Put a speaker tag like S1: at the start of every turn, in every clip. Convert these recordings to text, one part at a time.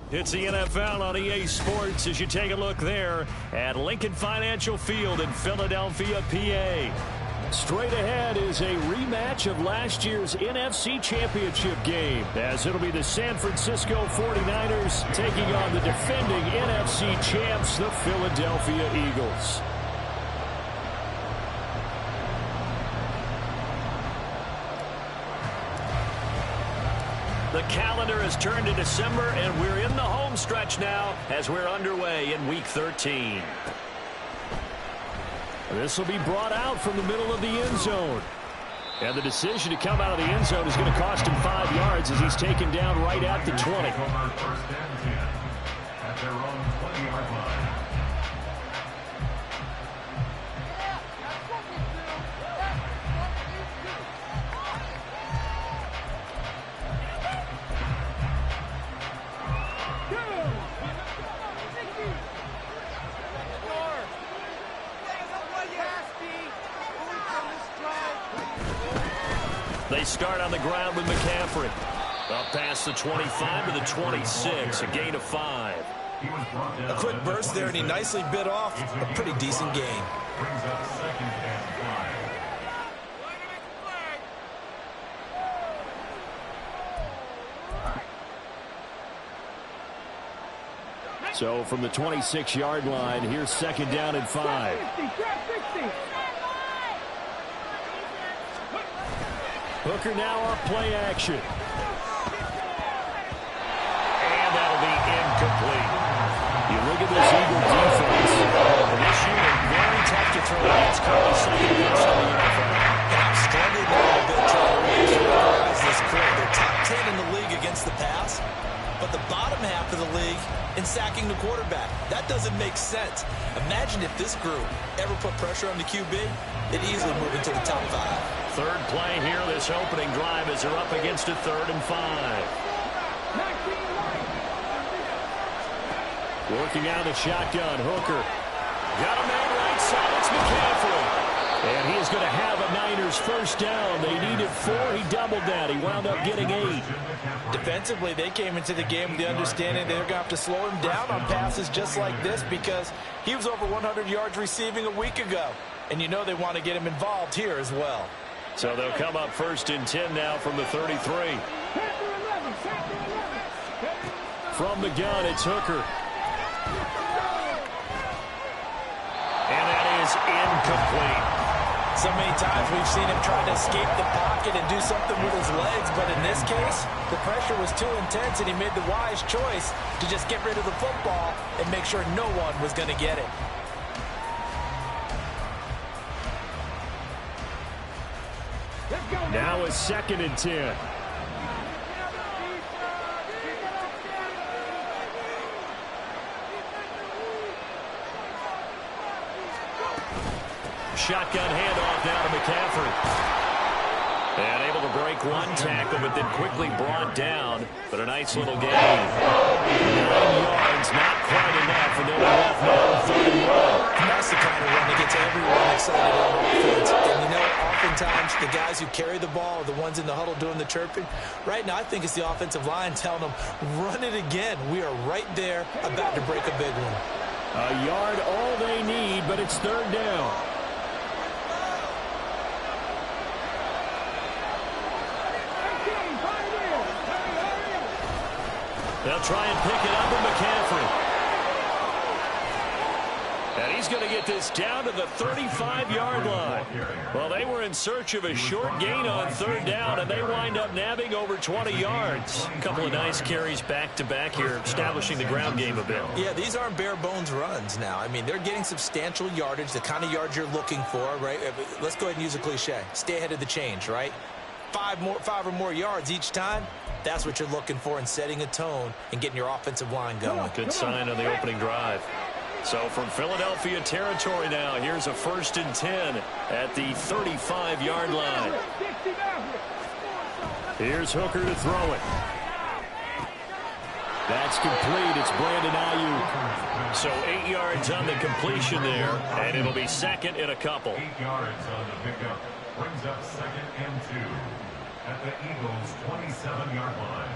S1: It's the NFL on EA Sports as you take a look there at Lincoln Financial Field in Philadelphia, PA. Straight ahead is a rematch of last year's NFC Championship game, as it'll be the San Francisco 49ers taking on the defending NFC champs, the Philadelphia Eagles. The calendar has turned to December, and we're in the home stretch now as we're underway in Week 13. This will be brought out from the middle of the end zone. And the decision to come out of the end zone is going to cost him 5 yards as he's taken down right at the 20. At their own 20-yard line. They start on the ground with McCaffrey. Up past the 25 to the 26, a gain of 5.
S2: A quick burst there, and he nicely bit off a pretty decent gain.
S3: Brings up second and
S1: 5. So from the 26-yard line, here's second down and 5. Hooker now off play action. And that'll be incomplete. You look at this Eagle defense. This unit very tough to throw against, currently second best in the NFL.
S2: And I'm struggling a little bit trying to visualize this crew. They're top 10 in the league against the pass, but the bottom half of the league in sacking the quarterback. That doesn't make sense. Imagine if this group ever put pressure on the QB, they'd easily move into the top 5.
S1: Third play here, this opening drive as they're up against a 3rd and 5. Working out of the shotgun, Hooker. Got a man right side, it's McCaffrey. And he is going to have a Niners first down. They needed 4, he doubled that. He wound up getting 8.
S2: Defensively, they came into the game with the understanding they're going to have to slow him down on passes just like this because he was over 100 yards receiving a week ago. And you know they want to get him involved here as well.
S1: So they'll come up 1st and 10 now from the 33. From the gun, it's Hooker. And that is incomplete.
S2: So many times we've seen him try to escape the pocket and do something with his legs, but in this case, the pressure was too intense and he made the wise choice to just get rid of the football and make sure no one was going to get it.
S1: Now it's 2nd and 10. Shotgun handoff now to McCaffrey. And able to break one tackle, but then quickly brought down. But a nice little gain. 9 yards, not quite enough, and they'll be left now with 3rd and 1.
S2: That's the kind of run that gets everyone excited on offense. And you know, oftentimes the guys who carry the ball are the ones in the huddle doing the chirping. Right now, I think it's the offensive line telling them, run it again. We are right there about to break a big one.
S1: A yard all they need, but it's 3rd down. They'll try and pick it up with McCaffrey. And he's going to get this down to the 35-yard line. Well, they were in search of a short gain on 3rd down, and they wind up nabbing over 20 yards. A couple of nice carries back-to-back here, establishing the ground game a bit.
S2: Yeah, these aren't bare-bones runs now. I mean, they're getting substantial yardage, the kind of yards you're looking for, right? Let's go ahead and use a cliche. Stay ahead of the change, right? 5 or more yards each time. That's what you're looking for in setting a tone and getting your offensive line going.
S1: Good sign on the opening drive. So from Philadelphia territory now, here's a 1st and 10 at the 35-yard line. Here's Hooker to throw it. That's complete. It's Brandon Ayuk. So 8 yards on the completion there, and it'll be 2nd and a couple.
S3: 8 yards on the pickup. Brings up 2nd and 2 at the Eagles' 27-yard line.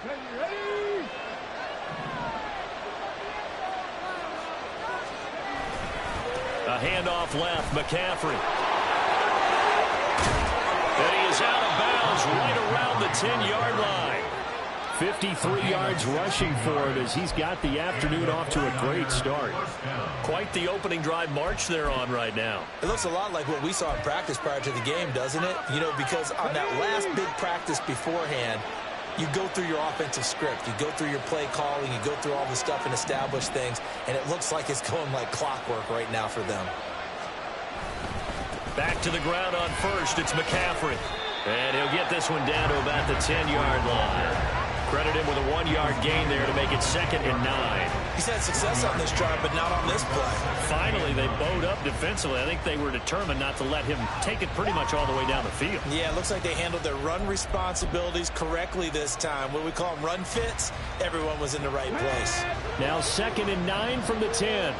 S1: A handoff left, McCaffrey. And he is out of bounds right around the 10-yard line. 53 yards rushing for him as he's got the afternoon off to a great start.
S2: Quite the opening drive march they're on right now. It looks a lot like what we saw in practice prior to the game, doesn't it? You know, because on that last big practice beforehand, you go through your offensive script. You go through your play calling. You go through all the stuff and establish things. And it looks like it's going like clockwork right now for them.
S1: Back to the ground on first. It's McCaffrey. And he'll get this one down to about the 10-yard line. Credit him with a 1-yard gain there to make it 2nd and 9.
S2: He's had success on this drive, but not on this play.
S1: Finally, they bowed up defensively. I think they were determined not to let him take it pretty much all the way down the field.
S2: Yeah, it looks like they handled their run responsibilities correctly this time. What we call them run fits, everyone was in the right place.
S1: Now 2nd and 9 from the 10.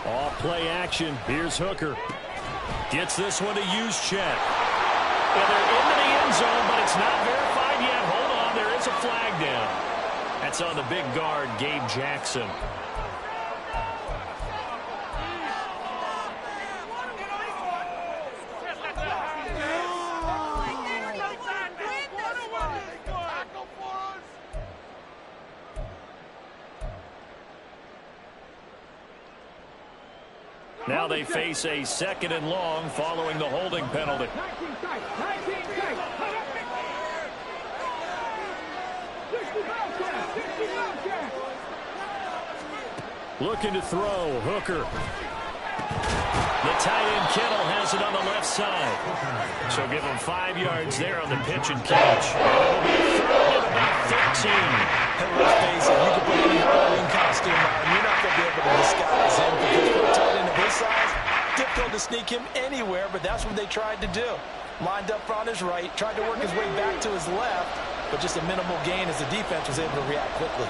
S1: Off play action. Here's Hooker. Gets this one to Juszczyk. And they're into the end zone, but it's not verified yet. Hold on, there is a flag down. That's on the big guard, Gabe Jackson. Now they face a 2nd and long following the holding penalty. Looking to throw, Hooker. The tight end Kittle has it on the left side. So give him 5 yards there on the pitch and catch. And it'll be a 3rd and about 13.
S2: And let's face it, you can put any Halloween costume on, you're not going to be able to disguise him because for a tight end of his size, difficult to sneak him anywhere, but that's what they tried to do. Lined up on his right, tried to work his way back to his left, but just a minimal gain as the defense was able to react quickly.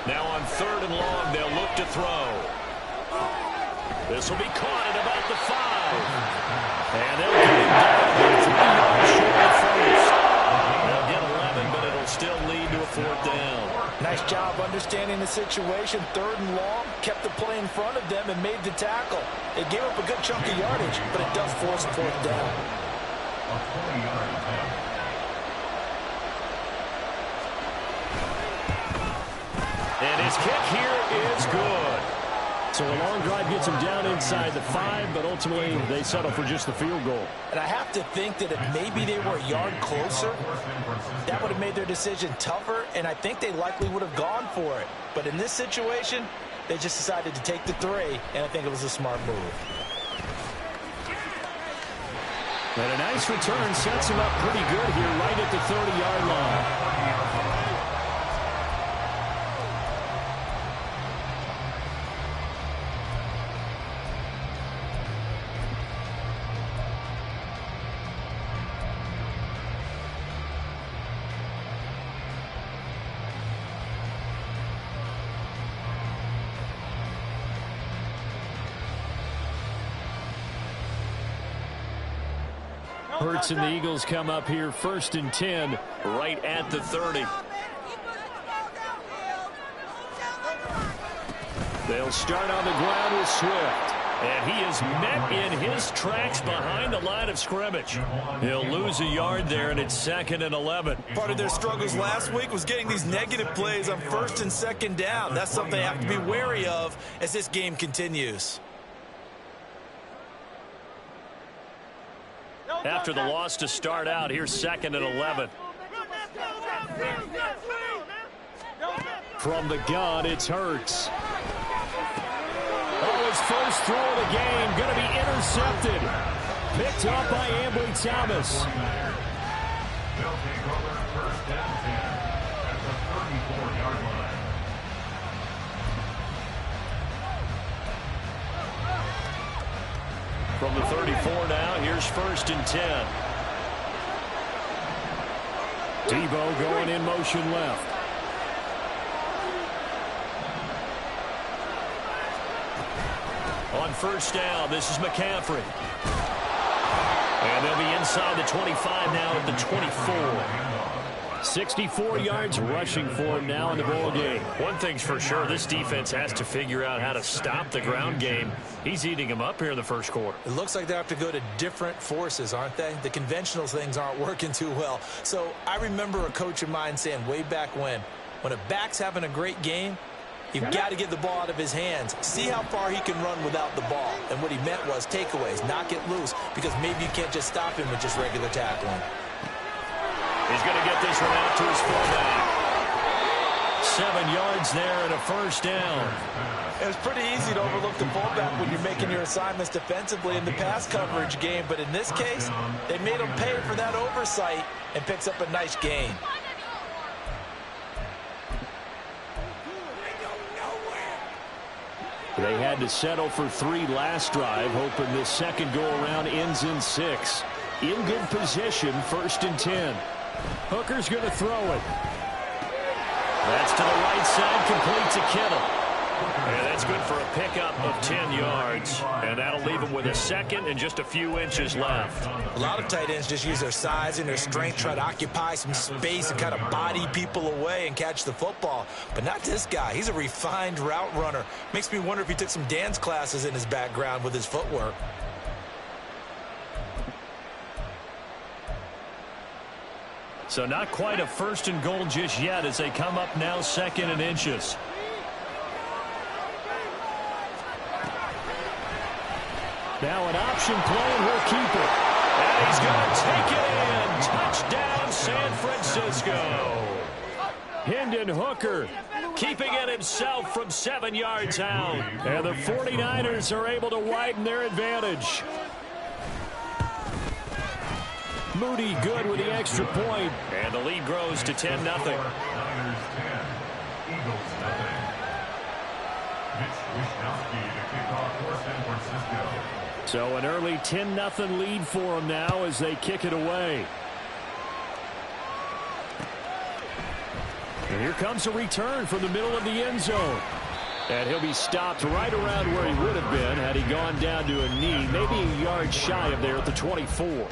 S1: Now on 3rd and long, they'll look to throw. This will be caught at about the 5. And they'll get him down 3 yards short of first. They'll get 11, but it'll still lead to a 4th down.
S2: Nice job understanding the situation. 3rd and long, kept the play in front of them and made the tackle. It gave up a good chunk of yardage, but it does force a 4th down.
S3: A 20-yard attempt.
S1: And his kick here is good. So a long drive gets him down inside the 5, but ultimately they settle for just the field goal.
S2: And I have to think that if maybe they were a yard closer, that would have made their decision tougher, and I think they likely would have gone for it. But in this situation, they just decided to take the 3, and I think it was a smart move.
S1: And a nice return sets him up pretty good here right at the 30-yard line. Hurts and the Eagles come up here 1st and 10 right at the 30. They'll start on the ground with Swift. And he is met in his tracks behind the line of scrimmage. He'll lose a yard there, and it's 2nd and 11.
S2: Part of their struggles last week was getting these negative plays on 1st and 2nd down. That's something they have to be wary of as this game continues.
S1: After the loss to start out, here's 2nd and 11. From the gun, it's Hurts. Oh, his first throw of the game going to be intercepted. Picked up by Ambry Thomas.
S3: They'll take over 1st and 10 at the 34-yard line.
S1: From the 34 now, here's 1st and 10. Debo going in motion left. On first down, this is McCaffrey. And they'll be inside the 25 now at the 24. 64 yards rushing for him now in the ball game. One thing's for sure, this defense has to figure out how to stop the ground game. He's eating them up here in the first quarter.
S2: It looks like they have to go to different forces, aren't they? The conventional things aren't working too well. So I remember a coach of mine saying way back when a back's having a great game, you've got to get the ball out of his hands. See how far he can run without the ball. And what he meant was takeaways, knock it loose, because maybe you can't just stop him with just regular tackling.
S1: He's going to get this one out to his fullback. 7 yards there and a first down.
S2: It was pretty easy to overlook the fullback when you're making your assignments defensively in the pass coverage game. But in this case, they made him pay for that oversight and picks up a nice gain.
S1: They had to settle for 3 last drive, hoping this second go-around ends in 6. In good position, 1st and 10. Hooker's going to throw it. That's to the right side, complete to Kittle. And that's good for a pickup of 10 yards. And that'll leave him with a second and just a few inches left.
S2: A lot of tight ends just use their size and their strength, try to occupy some space and kind of body people away and catch the football. But not this guy. He's a refined route runner. Makes me wonder if he took some dance classes in his background with his footwork.
S1: So not quite a 1st and goal just yet as they come up now 2nd and inches. Now an option play, and he'll keep it. And he's going to take it in. Touchdown, San Francisco. Hendon Hooker keeping it himself from 7 yards out. And the 49ers are able to widen their advantage. Moody good with the extra point. And the lead grows to 10-0.
S3: Niners 10, Eagles 0. Mitch Wishnowsky to kick off for San Francisco.
S1: So an early 10-0 lead for them now as they kick it away. And here comes a return from the middle of the end zone. And he'll be stopped right around where he would have been had he gone down to a knee, maybe a yard shy of there at the 24.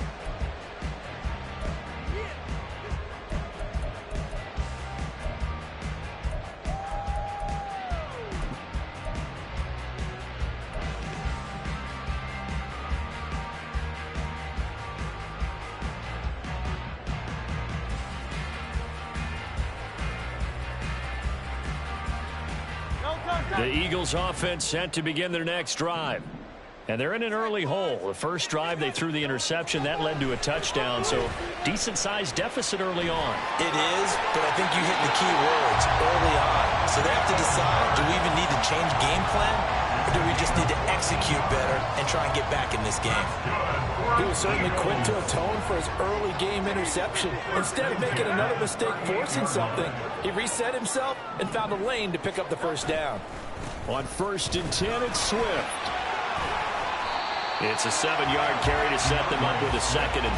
S1: The Eagles offense set to begin their next drive. And they're in an early hole. The first drive, they threw the interception. That led to a touchdown, so decent-sized deficit early on.
S2: It is, but I think you hit the key words early on. So they have to decide, do we even need to change game plan, or do we just need to execute better and try and get back in this game? He was certainly quick to atone for his early game interception. Instead of making another mistake forcing something, he reset himself and found a lane to pick up the first down.
S1: On 1st and 10, it's Swift. It's a 7-yard carry to set them up with a 2nd and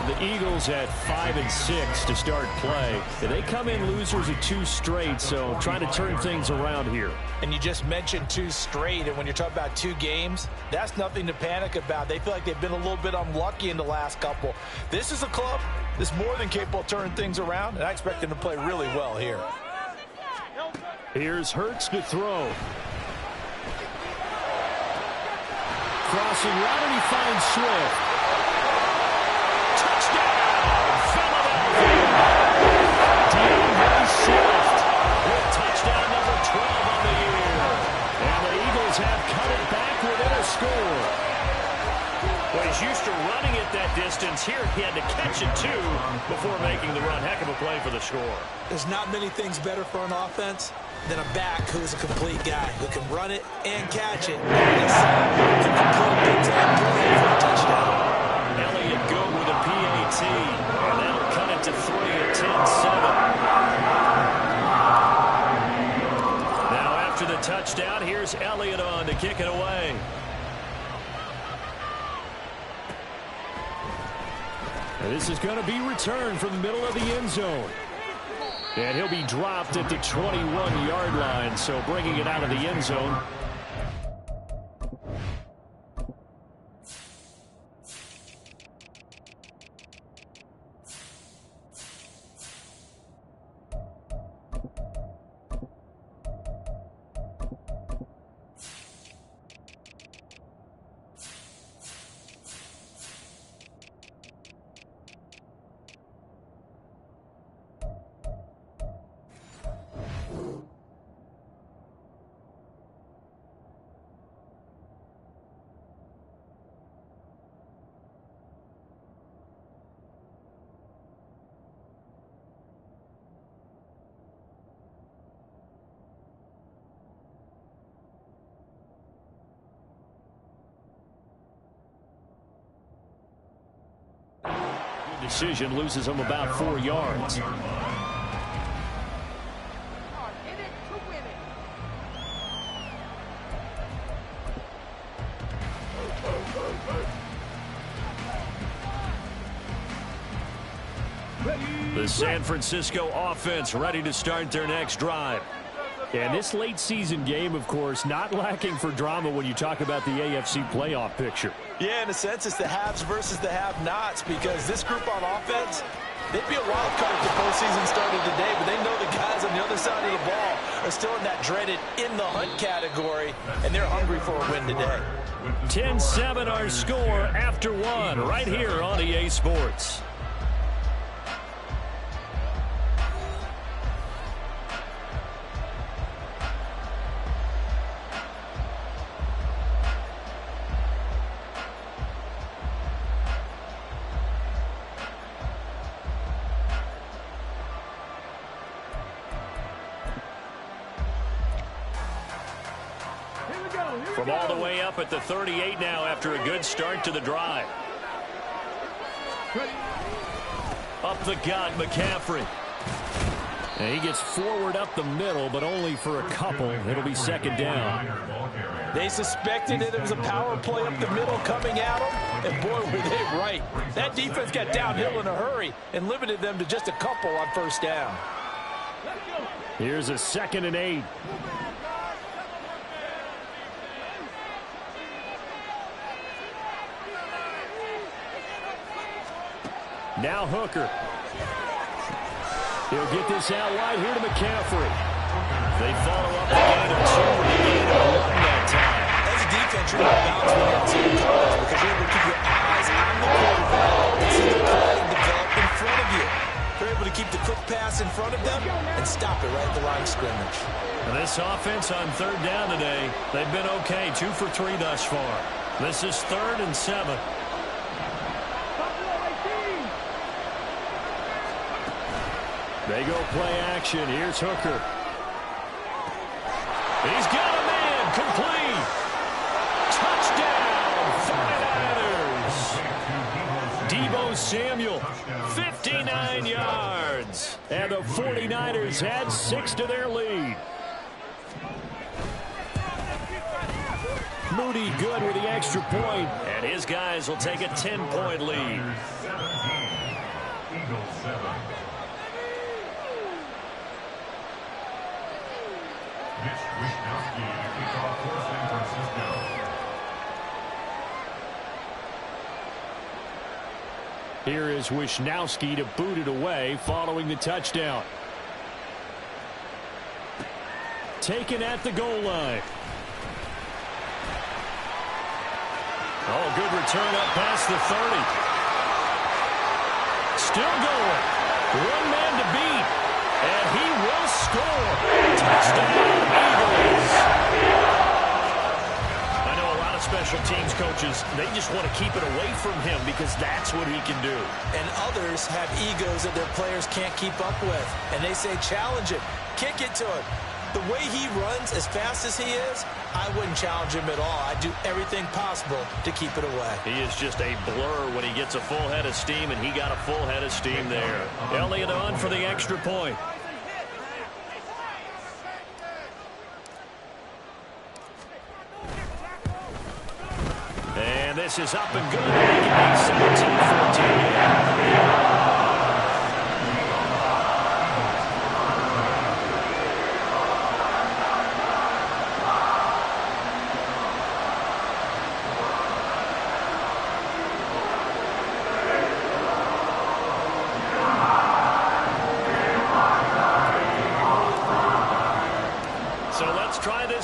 S1: 3. The Eagles had 5 and 6 to start play. They come in losers of 2 straight, so trying to turn things around here.
S2: And you just mentioned 2 straight, and when you're talking about 2 games, that's nothing to panic about. They feel like they've been a little bit unlucky in the last couple. This is a club that's more than capable of turning things around, and I expect them to play really well here.
S1: Here's Hurts to throw. Crossing route, and he finds Swift. Touchdown, Philadelphia! DeAndre Swift with touchdown number 12 on the year. And the Eagles have cut it back within a score. Well, he's used to running it that distance. Here he had to catch it, too, before making the run. Heck of a play for the score.
S2: There's not many things better for an offense than a back who's a complete guy who can run it and catch it. Can complete a big time play for a touchdown.
S1: Elliott good with a PAT, and that'll cut it to 3 at 10-7. Now after the touchdown, here's Elliott on to kick it away. And this is going to be returned from the middle of the end zone. And he'll be dropped at the 21-yard line, so bringing it out of the end zone. decision, loses him about 4 yards. The San Francisco offense ready to start their next drive. And this late season game, of course, not lacking for drama when you talk about the AFC playoff picture.
S2: Yeah, in a sense, it's the haves versus the have-nots, because this group on offense, they'd be a wild card if the postseason started today, but they know the guys on the other side of the ball are still in that dreaded in-the-hunt category, and they're hungry for a win today.
S1: 10-7 our score after one, right here on EA Sports. From all the way up at the 38 now after a good start to the drive. Up the gut, McCaffrey. And he gets forward up the middle, but only for a couple. It'll be second down.
S2: They suspected that it was a power play up the middle coming at them, and boy, were they right. That defense got downhill in a hurry and limited them to just a couple on first down.
S1: Here's a 2nd and 8. Now Hooker. He'll get this out wide here to McCaffrey. They follow up the gain of 2 with a gain of 1 that time.
S2: As a defense, you're going to bounce when you're outside coverage because you're able to keep your eyes on the quarterback and see the play develop in front of you. They're able to keep the quick pass in front of them and stop it right at the line of scrimmage.
S1: And this offense on 3rd down today, they've been okay, 2 for 3 thus far. This is 3rd and 7. They go play action. Here's Hooker. He's got a man. Complete. Touchdown, 49ers. Deebo Samuel, 59 yards. And the 49ers add 6 to their lead. Moody good with the extra point. And his guys will take a 10-point lead.
S3: Eagles 7. Mitch Wishnowsky to kick off for San Francisco.
S1: Here is Wishnowsky to boot it away following the touchdown. Taken at the goal line. Oh, good return up past the 30. Still going. 1 man to beat. And he will score. Touchdown, Eagles. I know a lot of special teams coaches, they just want to keep it away from him because that's what he can do.
S2: And others have egos that their players can't keep up with. And they say, challenge him. Kick it to him. The way he runs as fast as he is, I wouldn't challenge him at all. I'd do everything possible to keep it away.
S1: He is just a blur when he gets a full head of steam, and he got a full head of steam there. Elliott on for the extra point. And this is up and good. Making it 17-14.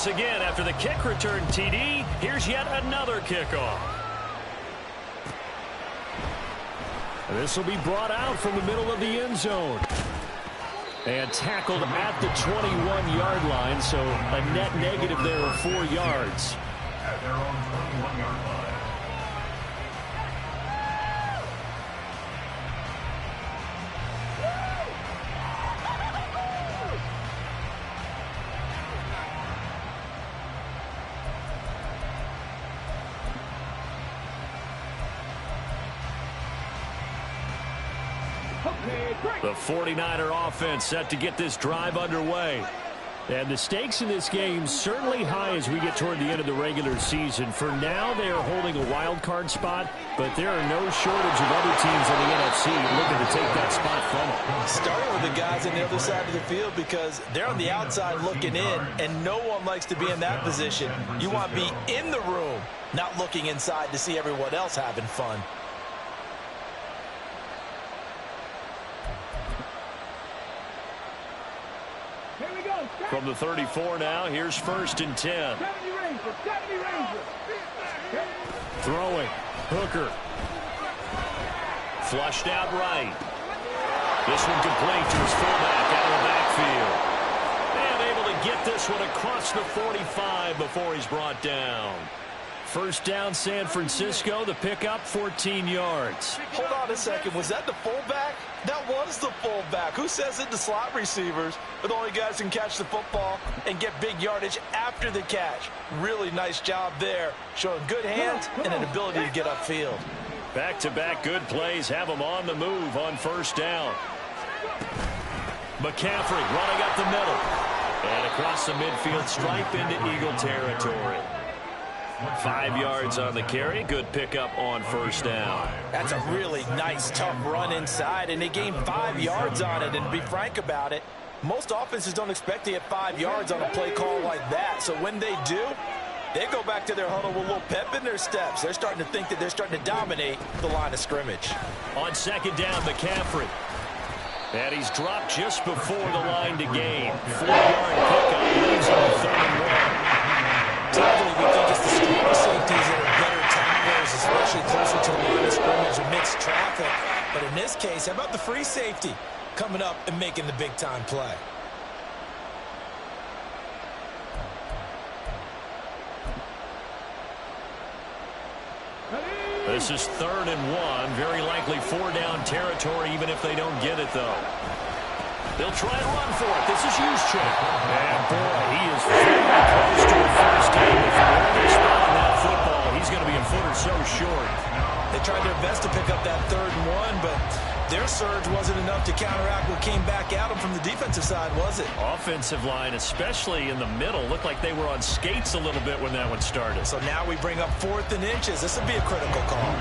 S1: Again after the kick return TD. Here's yet another kickoff. This will be brought out from the middle of the end zone. And tackled at the 21-yard line, so a net negative there of 4 yards.
S3: At their own 21-yard line.
S1: The 49er offense set to get this drive underway. And the stakes in this game certainly high as we get toward the end of the regular season. For now, they are holding a wild card spot, but there are no shortage of other teams in the NFC looking to take that spot from them.
S2: Starting with the guys on the other side of the field because they're on the outside looking in, and no one likes to be in that position. You want to be in the room, not looking inside to see everyone else having fun.
S1: From the 34 now, here's 1st and 10. Throwing. Hooker. Flushed out right. This one complete to his fullback out of the backfield. And able to get this one across the 45 before he's brought down. First down, San Francisco. The pickup, 14 yards.
S2: Hold on a second. Was that the fullback? That was the fullback. Who says it? The slot receivers are the only guys who can catch the football and get big yardage after the catch. Really nice job there, showing good hands and an ability to get upfield.
S1: Back-to-back good plays have him on the move on first down. McCaffrey running up the middle. And across the midfield stripe into Eagle territory. 5 yards on the carry. Good pickup on first down.
S2: That's a really nice, tough run inside, and they gained 5 yards on it. And to be frank about it, most offenses don't expect to get 5 yards on a play call like that. So when they do, they go back to their huddle with a little pep in their steps. They're starting to think that they're starting to dominate the line of scrimmage.
S1: On second down, McCaffrey. And he's dropped just before the line to gain. 4-yard pickup leaves him with 3rd and 1.
S2: Typically, we think it's the strong safeties that are better tacklers, especially closer to the line of scrimmage amidst traffic. But in this case, how about the free safety coming up and making the big-time play?
S1: This is 3rd and 1. Very likely 4-down territory, even if they don't get it, though. They'll try and run for it. This is Juszczyk. And, boy, he is very close to a first down. If where they spot on that football, he's going to be a foot or so short.
S2: They tried their best to pick up that 3rd and 1, but their surge wasn't enough to counteract what came back at them from the defensive side, was it?
S1: Offensive line, especially in the middle, looked like they were on skates a little bit when that one started.
S2: So now we bring up 4th and inches. This would be a critical call.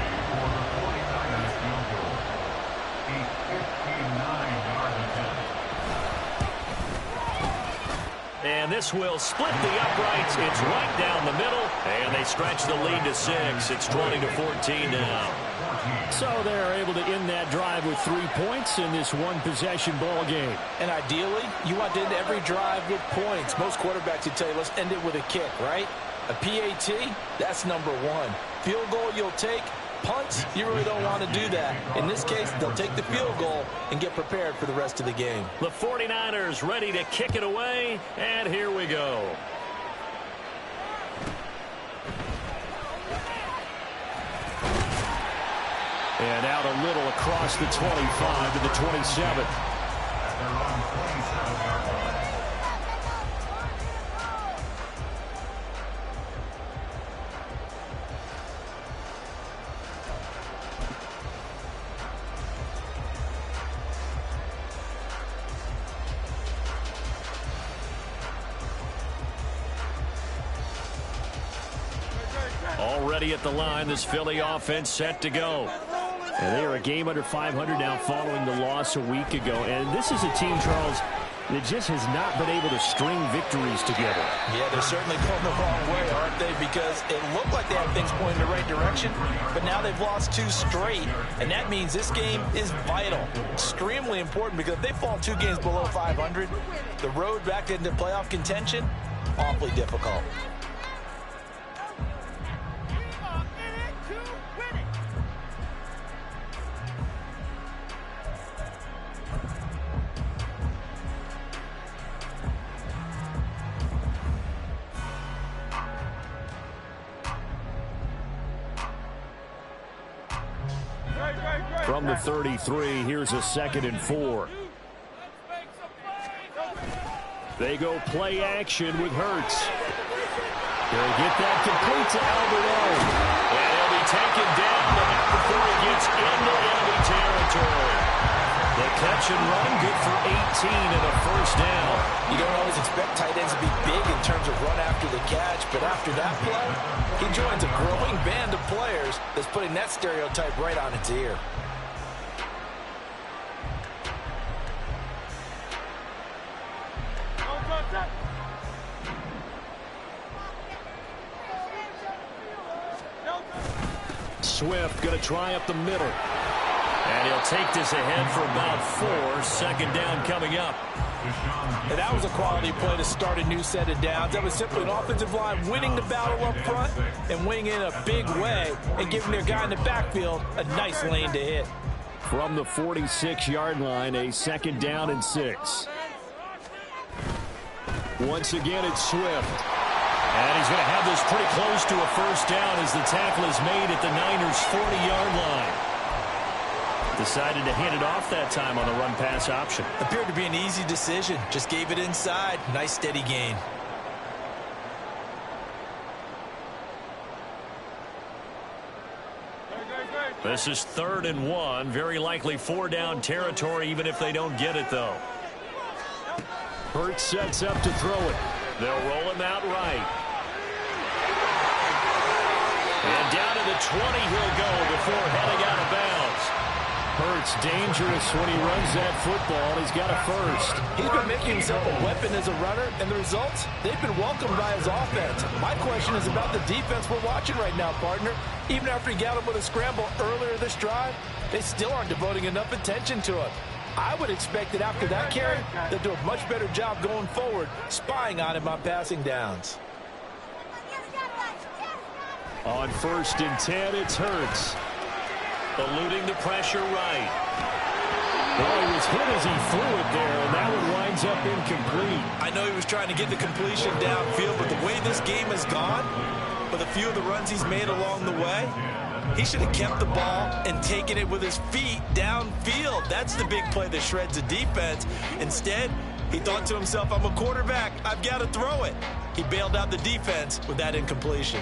S1: And this will split the uprights. It's right down the middle. And they stretch the lead to 6. It's 20-14 now. So they're able to end that drive with 3 points in this one-possession ball game.
S2: And ideally, you want to end every drive with points. Most quarterbacks would tell you, let's end it with a kick, right? A PAT, that's number 1. Field goal you'll take. Punts, you really don't want to do that. In this case, they'll take the field goal and get prepared for the rest of the game.
S1: The 49ers ready to kick it away, and here we go. And out a little across the 25 to the 27. Already at the line, this Philly offense set to go. And they are a game under 500 now following the loss a week ago. And this is a team, Charles, that just has not been able to string victories together.
S2: Yeah, they're certainly going the wrong way, aren't they? Because it looked like they had things pointing in the right direction, but now they've lost 2 straight. And that means this game is vital, extremely important, because if they fall 2 games below 500, the road back into playoff contention, awfully difficult.
S1: From the 33, here's a 2nd and 4. They go play action with Hurts. They'll get that complete to Albert O. And he'll be taken down, but not before he gets into enemy territory. reception run, good for 18 and a first down.
S2: You don't always expect tight ends to be big in terms of run after the catch, but after that play, he joins a growing band of players that's putting that stereotype right on its ear.
S1: Swift going to try up the middle. And he'll take this ahead for about 4. Second down coming up.
S2: And that was a quality play to start a new set of downs. That was simply an offensive line winning the battle up front and winning in a big way and giving their guy in the backfield a nice lane to hit.
S1: From the 46-yard line, a second down and 6. Once again, it's Swift. And he's going to have this pretty close to a first down as the tackle is made at the Niners' 40-yard line. Decided to hand it off that time on the run-pass option.
S2: Appeared to be an easy decision. Just gave it inside. Nice, steady gain.
S1: This is 3rd and 1. Very likely 4-down territory, even if they don't get it, though. Hurts sets up to throw it. They'll roll him out right. And down to the 20 he'll go before heading out of bounds. Hurts dangerous when he runs that football. He's got a first.
S2: He's been making himself a weapon as a runner, and the results, they've been welcomed by his offense. My question is about the defense we're watching right now, partner. Even after he got him with a scramble earlier this drive, they still aren't devoting enough attention to him. I would expect that after that carry, they'll do a much better job going forward, spying on him on passing downs.
S1: On 1st and 10, it's Hurts. Eluding the pressure right. Well, he was hit as he threw it there, and that one winds up incomplete.
S2: I know he was trying to get the completion downfield, but the way this game has gone, with a few of the runs he's made along the way, he should have kept the ball and taken it with his feet downfield. That's the big play that shreds the defense. Instead, he thought to himself, I'm a quarterback. I've got to throw it. He bailed out the defense with that incompletion.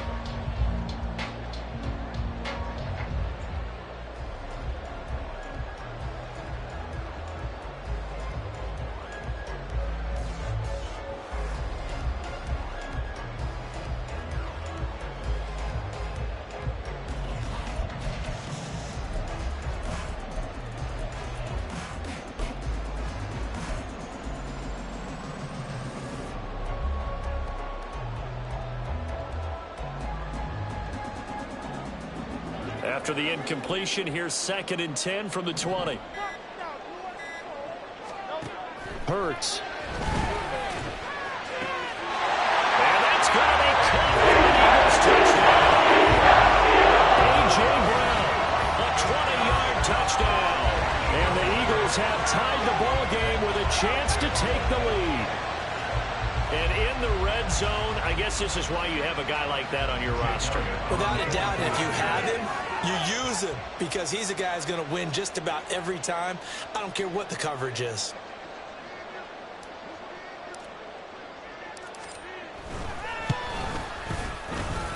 S1: After the incompletion, here's 2nd and 10 from the 20. Hurts. And that's going to be caught for the Eagles touchdown. A.J. Brown, a 20-yard touchdown. And the Eagles have tied the ball game with a chance to take the lead. And in the red zone, I guess this is why you have a guy like that on your roster.
S2: Without a doubt, and if you have him, you use him because he's a guy who's going to win just about every time. I don't care what the coverage is.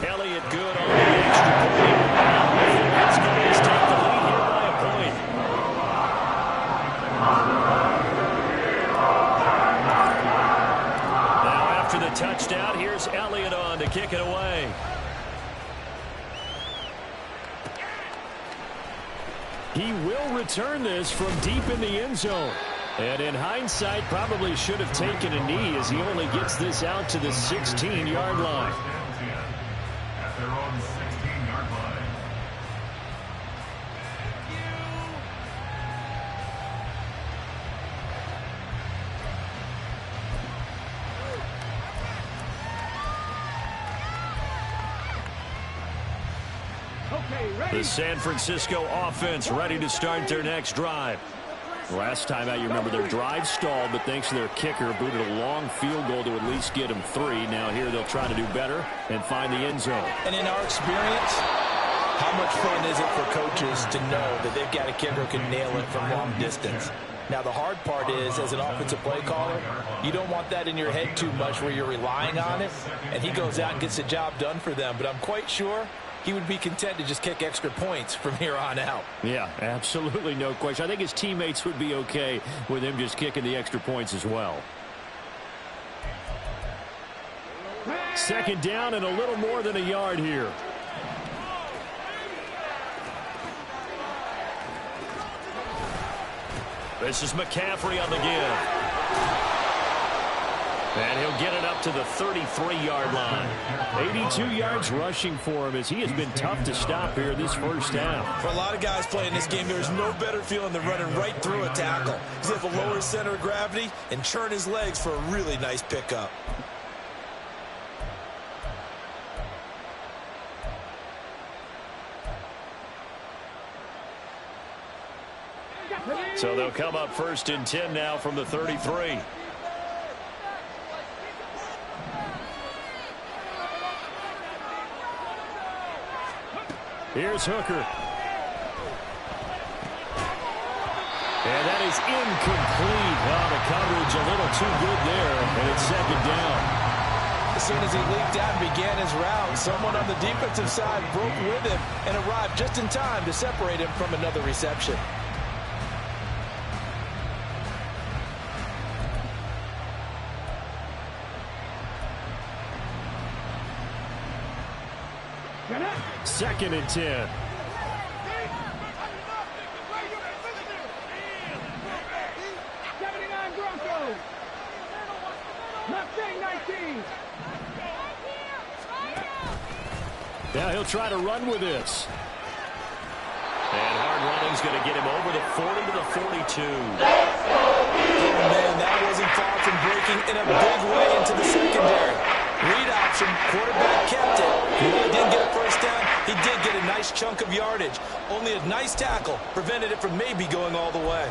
S1: Elliott good on the extra point. The Redskins take the lead here by a point. Now after the touchdown, here's Elliott on to kick it away. He will return this from deep in the end zone. And in hindsight, probably should have taken a knee as he only gets this out to the 16-yard line.
S3: At their own 16-yard line.
S1: The San Francisco offense ready to start their next drive. Last time out, you remember their drive stalled, but thanks to their kicker, booted a long field goal to at least get them 3. Now here they'll try to do better and find the end zone.
S2: And in our experience, how much fun is it for coaches to know that they've got a kicker who can nail it from long distance? Now, the hard part is, as an offensive play caller, you don't want that in your head too much where you're relying on it, and he goes out and gets the job done for them. But I'm quite sure he would be content to just kick extra points from here on out.
S1: Yeah, absolutely no question. I think his teammates would be okay with him just kicking the extra points as well. Second down and a little more than a yard here. This is McCaffrey on the give. And he'll get it up to the 33-yard line. 82 yards rushing for him as he has been tough to stop here this first down.
S2: For a lot of guys playing this game, there's no better feeling than running right through a tackle. He's able to lower his center of gravity and churn his legs for a really nice pickup.
S1: So they'll come up 1st and 10 now from the 33. Here's Hooker. And that is incomplete. Oh, the coverage a little too good there, and it's second down.
S2: As soon as he leaked out and began his route, someone on the defensive side broke with him and arrived just in time to separate him from another reception.
S1: Second and 10. Now he'll try to run with this. And hard running's going to get him over the 40 to the 42.
S2: Oh, man, that wasn't far from breaking in a big way into the secondary. Read option, quarterback kept it. He really didn't get a first down. He did get a nice chunk of yardage. Only a nice tackle prevented it from maybe going all the way.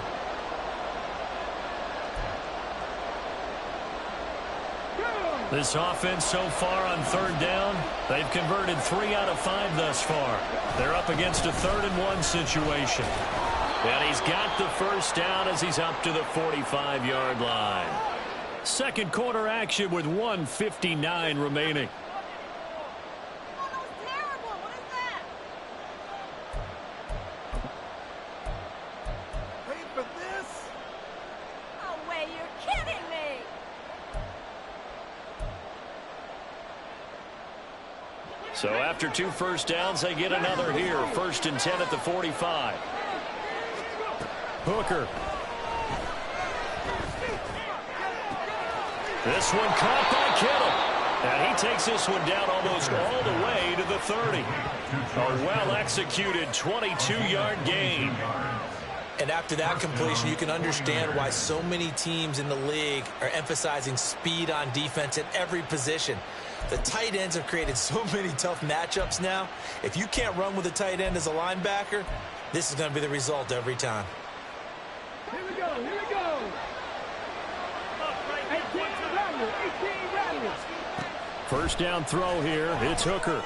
S1: This offense so far on 3rd down, they've converted 3 out of 5 thus far. They're up against a 3rd and 1 situation. And he's got the first down as he's up to the 45-yard line. Second quarter action with 1:59 remaining. So after 2 first downs, they get another here. 1st and 10 at the 45. Hooker. This one caught by Kittle. And he takes this one down almost all the way to the 30. A well-executed 22-yard gain.
S2: And after that completion, you can understand why so many teams in the league are emphasizing speed on defense at every position. The tight ends have created so many tough matchups now. If you can't run with a tight end as a linebacker, this is going to be the result every time.
S4: Here we go, here we go. 18
S1: First down throw here. It's Hooker.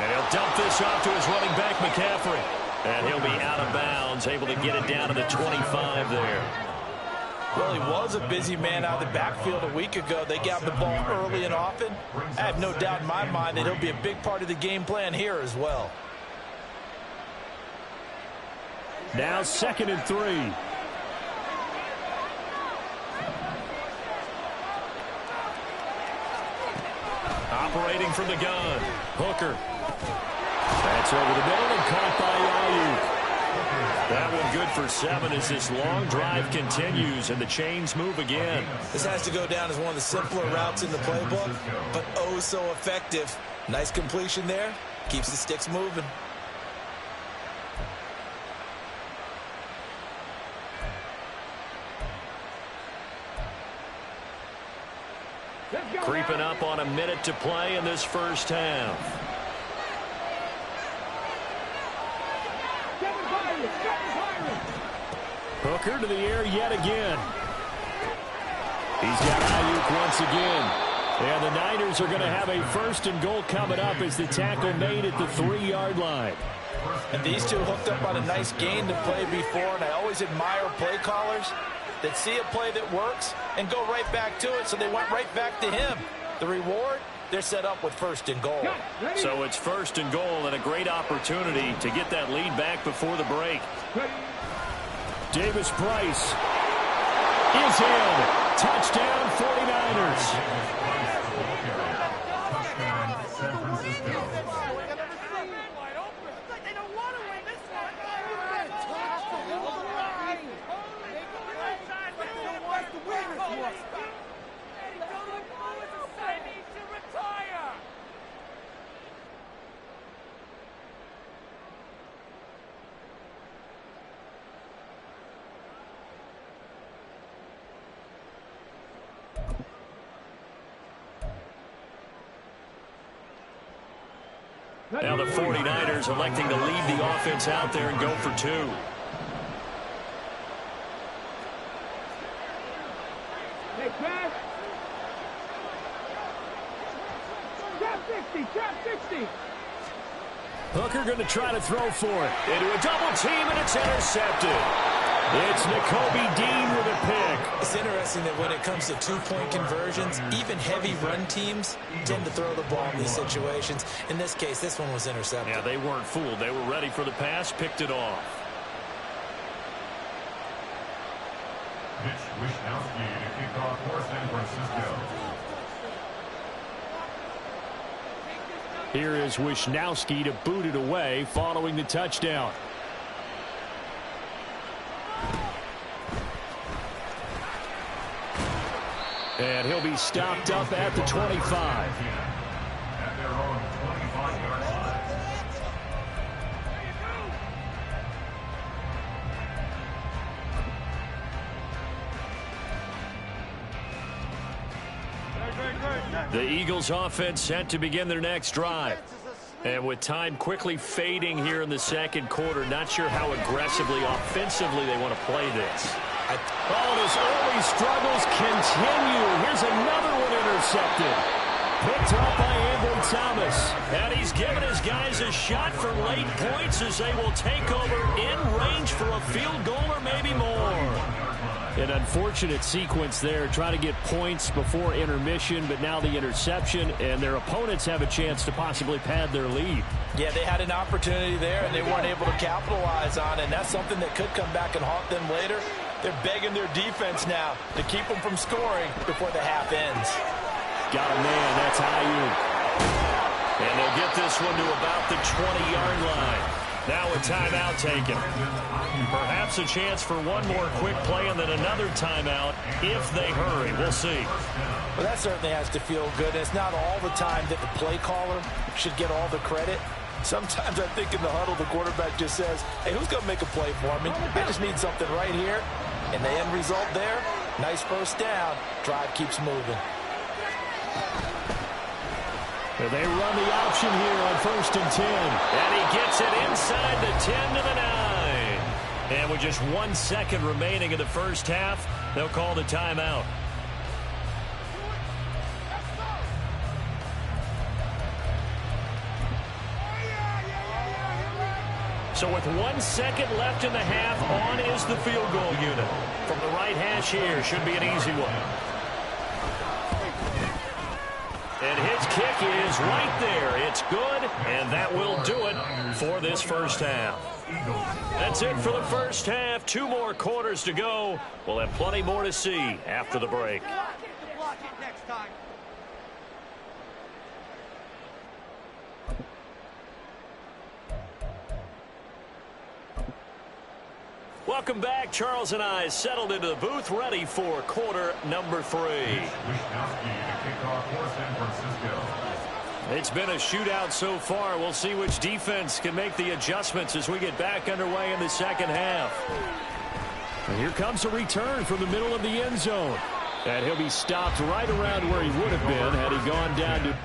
S1: And he'll dump this off to his running back, McCaffrey. And he'll be out of bounds, able to get it down to the 25 there.
S2: Well, he was a busy man out of the backfield a week ago. They got the ball early and often. I have no doubt in my mind that he'll be a big part of the game plan here as well.
S1: Now 2nd and 3. Operating from the gun. Hooker. That's over the middle and caught by Ayuk. That one good for 7 as this long drive continues and the chains move again.
S2: This has to go down as one of the simpler routes in the playbook, but oh so effective. Nice completion there. Keeps the sticks moving.
S1: Creeping up on a minute to play in this first half. Hooker to the air yet again. He's got Ayuk once again. And the Niners are going to have a 1st and goal coming up as the tackle made at the 3-yard line.
S2: And these two hooked up on a nice gain to play before, and I always admire play callers that see a play that works and go right back to it, so they went right back to him. The reward, they're set up with first and goal.
S1: So it's first and goal and a great opportunity to get that lead back before the break. Davis Price is in. Touchdown 49ers. Now the 49ers electing to lead the offense out there and go for two.
S4: Hey, pass. Trap 60, trap 60.
S1: Hooker going to try to throw for it. Into a double team, and it's intercepted. It's Nakobe Dean with a pick.
S2: It's interesting that when it comes to two-point conversions, even heavy run teams tend to throw the ball in these situations. In this case, this one was intercepted.
S1: Yeah, they weren't fooled. They were ready for the pass, picked it off.
S3: Mitch Wishnowsky to kick off for San Francisco.
S1: Here is Wishnowsky to boot it away following the touchdown. And he'll be stopped up at the 25.
S3: At their own 25-yard line.
S1: The Eagles offense set to begin their next drive. And with time quickly fading here in the second quarter, not sure how aggressively, offensively they want to play this. Oh, his early struggles continue. Here's another one intercepted. Picked up by Ambry Thomas. And he's given his guys a shot for late points as they will take over in range for a field goal or maybe more. An unfortunate sequence there, trying to get points before intermission, but now the interception, and their opponents have a chance to possibly pad their lead.
S2: Yeah, they had an opportunity there, and they weren't able to capitalize on it, and that's something that could come back and haunt them later. They're begging their defense now to keep them from scoring before the half ends.
S1: Got a man, that's Ayuk. And they'll get this one to about the 20-yard line. Now a timeout taken. Perhaps a chance for one more quick play and then another timeout if they hurry. We'll see.
S2: Well, that certainly has to feel good. It's not all the time that the play caller should get all the credit. Sometimes I think in the huddle, the quarterback just says, hey, who's going to make a play for me? I just need something right here. And the end result there, nice first down. Drive keeps moving.
S1: They run the option here on 1st and 10. And he gets it inside the 10 to the 9. And with just 1 second remaining in the first half, they'll call the timeout. So with 1 second left in the half, on is the field goal unit. From the right hash here, should be an easy one. And his kick is right there. It's good, and that will do it for this first half. That's it for the first half. 2 more quarters to go. We'll have plenty more to see after the break. Welcome back. Charles and I settled into the booth, ready for quarter number 3. It's been a shootout so far. We'll see which defense can make the adjustments as we get back underway in the second half. And here comes a return from the middle of the end zone. And he'll be stopped right around where he would have been had he gone down to...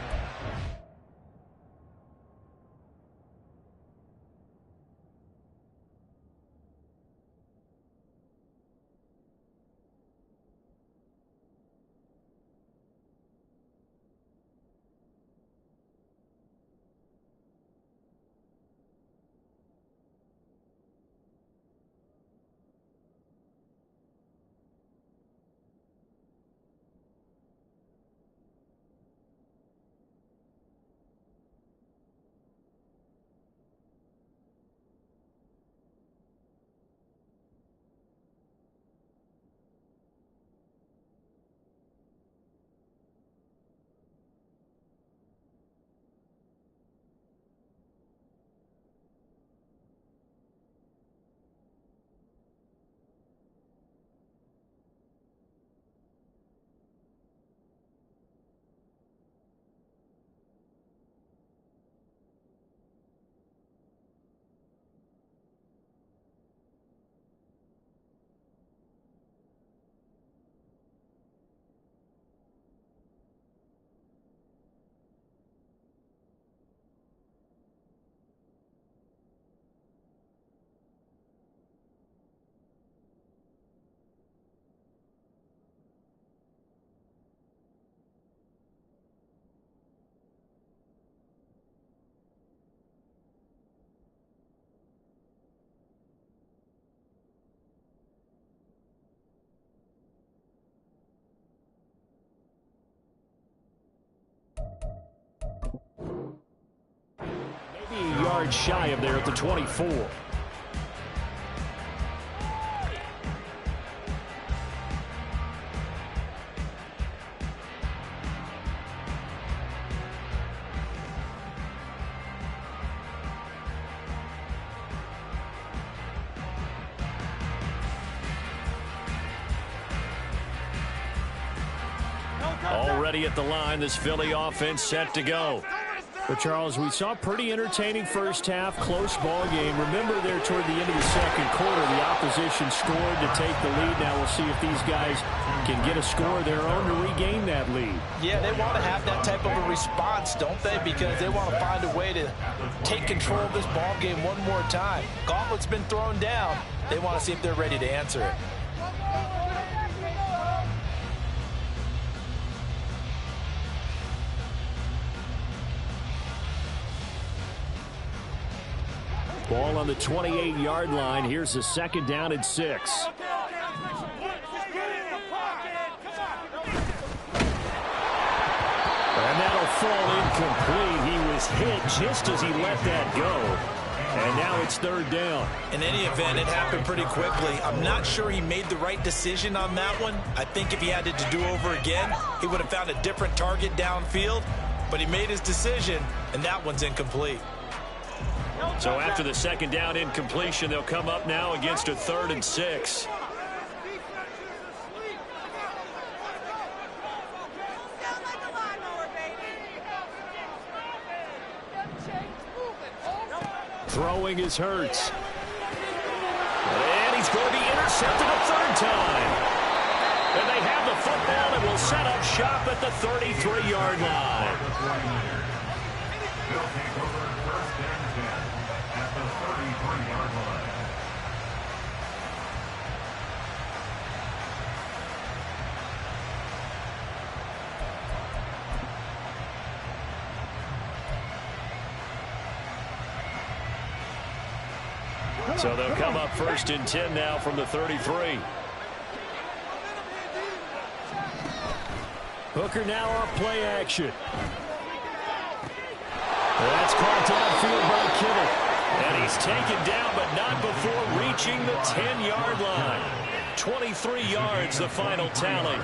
S1: yards shy of there at the 24. Already at the line, this Philly offense set to go. But, Charles, we saw a pretty entertaining first half, close ball game. Remember there toward the end of the second quarter, the opposition scored to take the lead. Now we'll see if these guys can get a score of their own to regain that lead.
S2: Yeah, they want to have that type of a response, don't they? Because they want to find a way to take control of this ball game one more time. Gauntlet's been thrown down. They want to see if they're ready to answer it.
S1: Ball on the 28-yard line. Here's the 2nd down and 6. And that'll fall incomplete. He was hit just as he let that go. And now it's 3rd down.
S2: In any event, it happened pretty quickly. I'm not sure he made the right decision on that one. I think if he had it to do over again, he would have found a different target downfield. But he made his decision, and that one's incomplete.
S1: So after the 2nd down incompletion, they'll come up now against a 3rd and 6. Throwing is Hurts. And he's going to be intercepted a 3rd time. And they have the football and will set up shop at the 33-yard line. So they'll come up 1st and 10 now from the 33. Hooker now off play action. That's caught downfield by Kittle. And he's taken down, but not before reaching the 10-yard line. 23 yards, the final tally.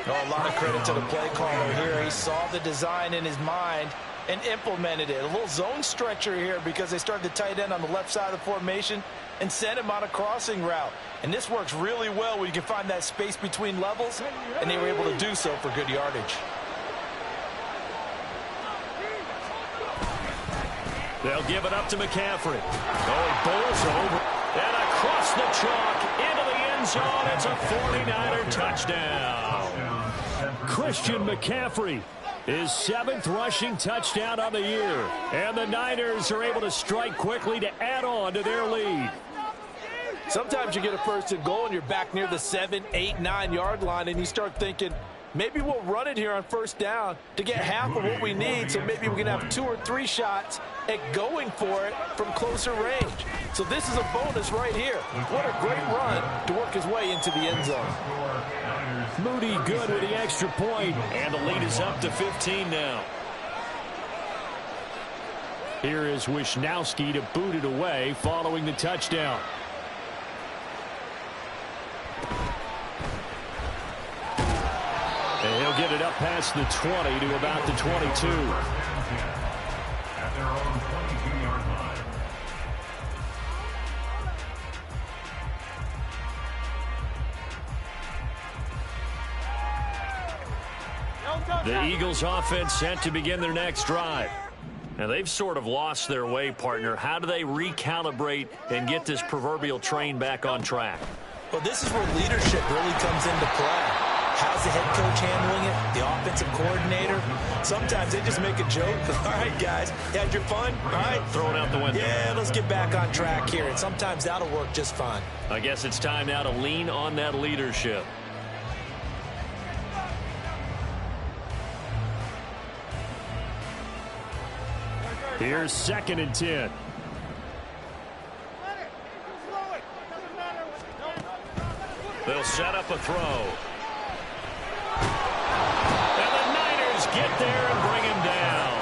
S2: Oh, a lot of credit to the play caller here. He saw the design in his mind and implemented it. A little zone stretcher here because they started the tight end on the left side of the formation and sent him on a crossing route. And this works really well when you can find that space between levels, and they were able to do so for good yardage.
S1: They'll give it up to McCaffrey. Oh, he bowls over. And across the chalk into the end zone. It's a 49er touchdown. Christian McCaffrey, his 7th rushing touchdown of the year. And the Niners are able to strike quickly to add on to their lead.
S2: Sometimes you get a 1st and goal and you're back near the 7, 8, 9-yard line and you start thinking, maybe we'll run it here on 1st down to get half of what we need, so maybe we can have 2 or 3 shots at going for it from closer range. So this is a bonus right here. What a great run to work his way into the end zone.
S1: Moody good with the extra point, and the lead is up to 15 now. Here is Wisnowski to boot it away following the touchdown. And he'll get it up past the 20 to about the 22.
S3: At their own 22-yard line.
S1: The Eagles offense set to begin their next drive. Now, they've sort of lost their way, partner. How do they recalibrate and get this proverbial train back on track?
S2: Well, this is where leadership really comes into play. How's the head coach handling it? The offensive coordinator? Sometimes they just make a joke. All right, guys, you had your fun? All right.
S1: Throw it out the window.
S2: Yeah, let's get back on track here. And sometimes that'll work just fine.
S1: I guess it's time now to lean on that leadership. Here's 2nd and 10. They'll set up a throw. And the Niners get there and bring him down.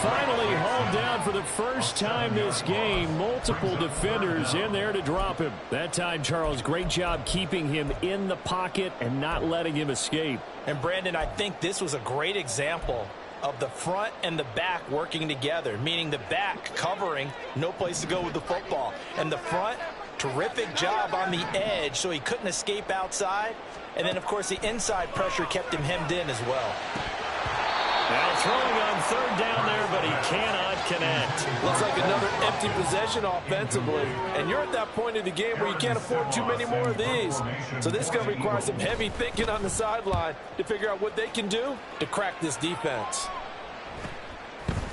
S1: Finally home down for the first time this game. Multiple defenders in there to drop him. That time, Charles, great job keeping him in the pocket and not letting him escape.
S2: And Brandon, I think this was a great example of the front and the back working together, meaning the back covering, no place to go with the football. And the front, terrific job on the edge so he couldn't escape outside. And then, of course, the inside pressure kept him hemmed in as well.
S1: Now throwing on third down there, but he cannot connect.
S5: Looks like another empty possession offensively. And you're at that point in the game where you can't afford too many more of these. So this is going to require some heavy thinking on the sideline to figure out what they can do to crack this defense.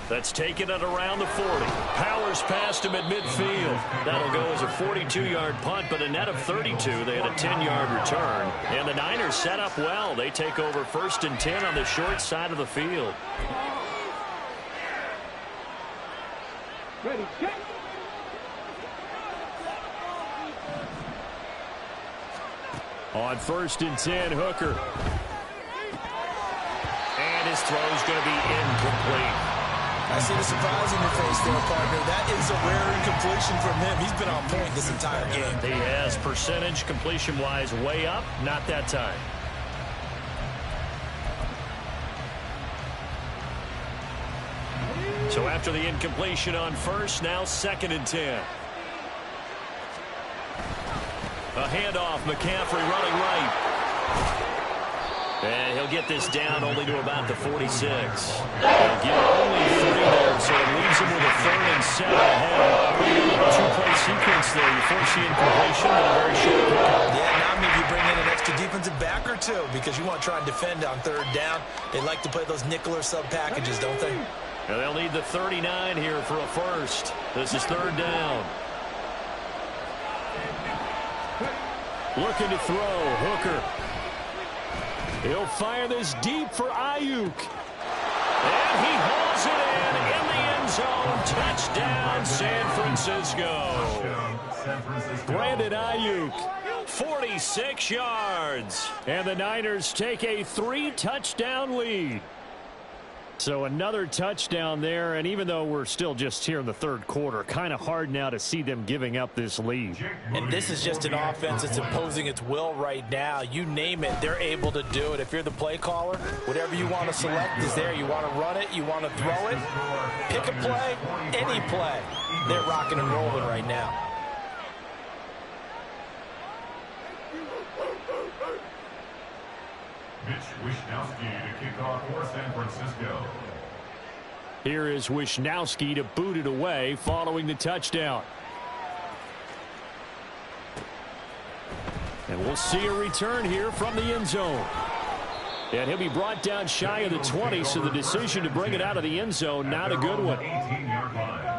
S1: That's taken it around the 40. Powers past him at midfield. That'll go as a 42-yard punt, but a net of 32. They had a 10-yard return. And the Niners set up well. They take over 1st and 10 on the short side of the field.
S4: Ready, check.
S1: On 1st and 10, Hooker. And his throw's going to be incomplete.
S2: I see the surprise in your face there, partner. That is a rare incompletion from him. He's been on point this entire game.
S1: He has percentage completion-wise way up. Not that time. So after the incompletion on 1st, now 2nd and 10. A handoff, McCaffrey running right. And he'll get this down only to about the 46. He'll get only 3 there, so it leaves him with a 3rd and 7 ahead. Two-play sequence there. You force the incompletion and a very short pickup.
S2: Yeah, now maybe you bring in an extra defensive back or two because you want to try and defend on 3rd down. They like to play those nickel or sub packages, don't they?
S1: And they'll need the 39 here for a 1st. This is 3rd down. Looking to throw, Hooker. He'll fire this deep for Ayuk. And he hauls it in the end zone. Touchdown, San Francisco. Brandon Ayuk, 46 yards. And the Niners take a 3-touchdown lead. So another touchdown there, and even though we're still just here in the 3rd quarter, kind of hard now to see them giving up this lead.
S2: And this is just an offense that's imposing its will right now. You name it, they're able to do it. If you're the play caller, whatever you want to select is there. You want to run it, you want to throw it, pick a play, any play. They're rocking and rolling right now.
S3: Mitch Wishnowsky to kick off for San Francisco.
S1: Here is Wishnowsky to boot it away following the touchdown. And we'll see a return here from the end zone. And he'll be brought down shy of the 20, so the decision to bring it out of the end zone, not a good one.
S3: 18-yard line.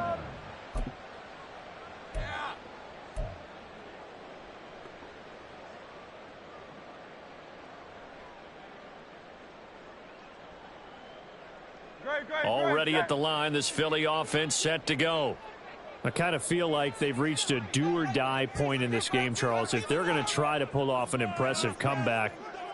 S1: Already at the line, this Philly offense set to go. I kind of feel like they've reached a do-or-die point in this game, Charles. If they're going to try to pull off an impressive comeback,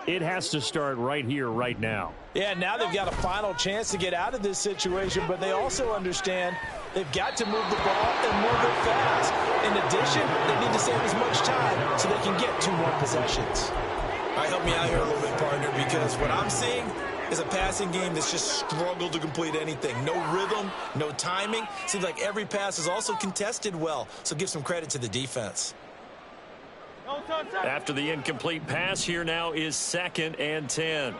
S1: it has to start right here, right now.
S2: Yeah, now they've got a final chance to get out of this situation, but they also understand they've got to move the ball and move it fast. In addition, they need to save as much time so they can get 2 more possessions. All right, help me out here a little bit, partner, because what I'm seeing is a passing game that's just struggled to complete anything. No rhythm, no timing. Seems like every pass is also contested well, so give some credit to the defense.
S1: After the incomplete pass, here now is 2nd and 10.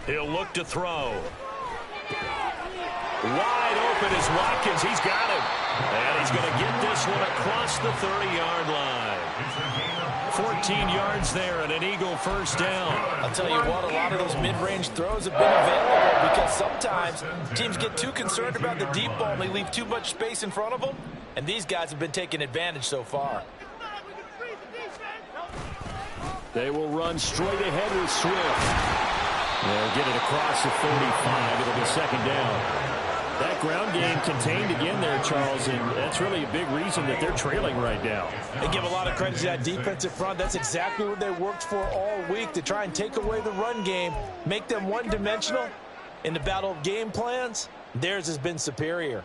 S1: He'll look to throw. Wide open is Watkins. He's got him. And he's going to get this one across the 30-yard line. 14 yards there and an Eagle 1st down.
S2: I'll tell you what, a lot of those mid-range throws have been available because sometimes teams get too concerned about the deep ball and they leave too much space in front of them. And these guys have been taking advantage so far.
S1: They will run straight ahead with Swift. They'll get it across the 45. It'll be 2nd down. That ground game contained again there, Charles, and that's really a big reason that they're trailing right now.
S5: They give a lot of credit to that defensive front. That's exactly what they worked for all week, to try and take away the run game, make them one-dimensional. In the battle of game plans, theirs has been superior.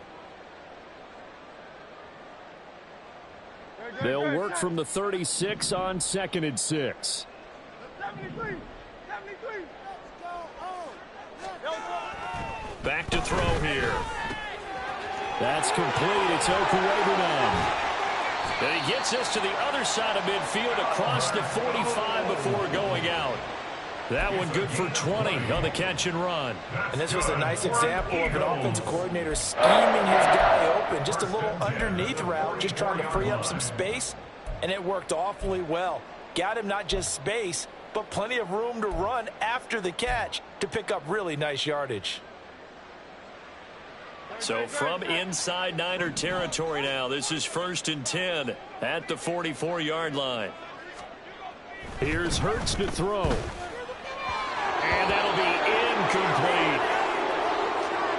S1: They'll work from the 36 on 2nd and 6.
S4: 73.
S1: Back to throw here. That's complete. It's Okurebunan. And he gets us to the other side of midfield across the 45 before going out. That one good for 20 on the catch and run.
S5: And this was a nice example of an offensive coordinator scheming his guy open. Just a little underneath route, just trying to free up some space, and it worked awfully well. Got him not just space, but plenty of room to run after the catch to pick up really nice yardage.
S1: So from inside Niner territory now, this is 1st and 10 at the 44-yard line. Here's Hurts to throw. And that'll be incomplete.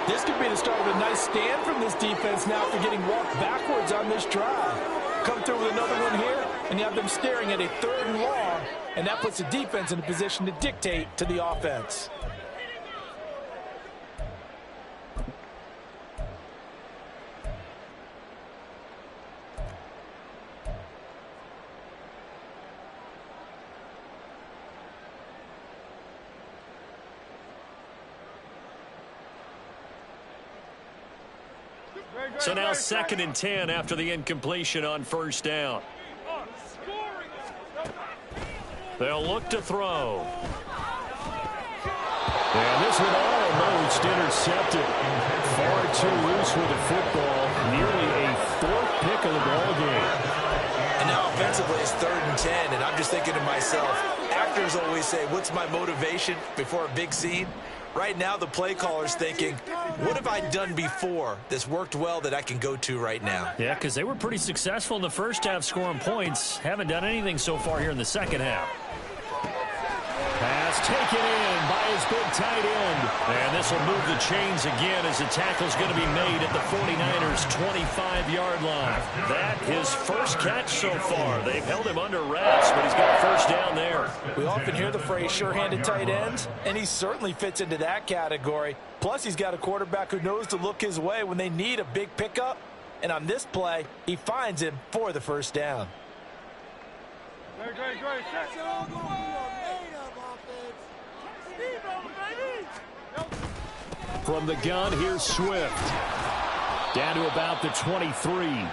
S5: This could be the start of a nice stand from this defense now for getting walked backwards on this drive. Come through with another one here, and you have them staring at a 3rd and long, and that puts the defense in a position to dictate to the offense.
S1: So now 2nd and 10 after the incompletion on 1st down. They'll look to throw. And this one almost intercepted. Far too loose with the football. Nearly a 4th pick of the ball game.
S2: And now offensively it's 3rd and 10, and I'm just thinking to myself, actors always say, what's my motivation before a big scene? Right now the play caller's thinking, what have I done before that's worked well that I can go to right now?
S1: Yeah, because they were pretty successful in the first half scoring points. Haven't done anything so far here in the second half. Pass taken in by his big tight end. And this will move the chains again as the tackle's going to be made at the 49ers' 25-yard line. That his first catch so far. They've held him under wraps, but he's got a 1st down there.
S5: We often hear the phrase sure-handed tight ends, and he certainly fits into that category. Plus, he's got a quarterback who knows to look his way when they need a big pickup. And on this play, he finds him for the 1st down.
S1: From the gun, here's Swift. Down to about the 23.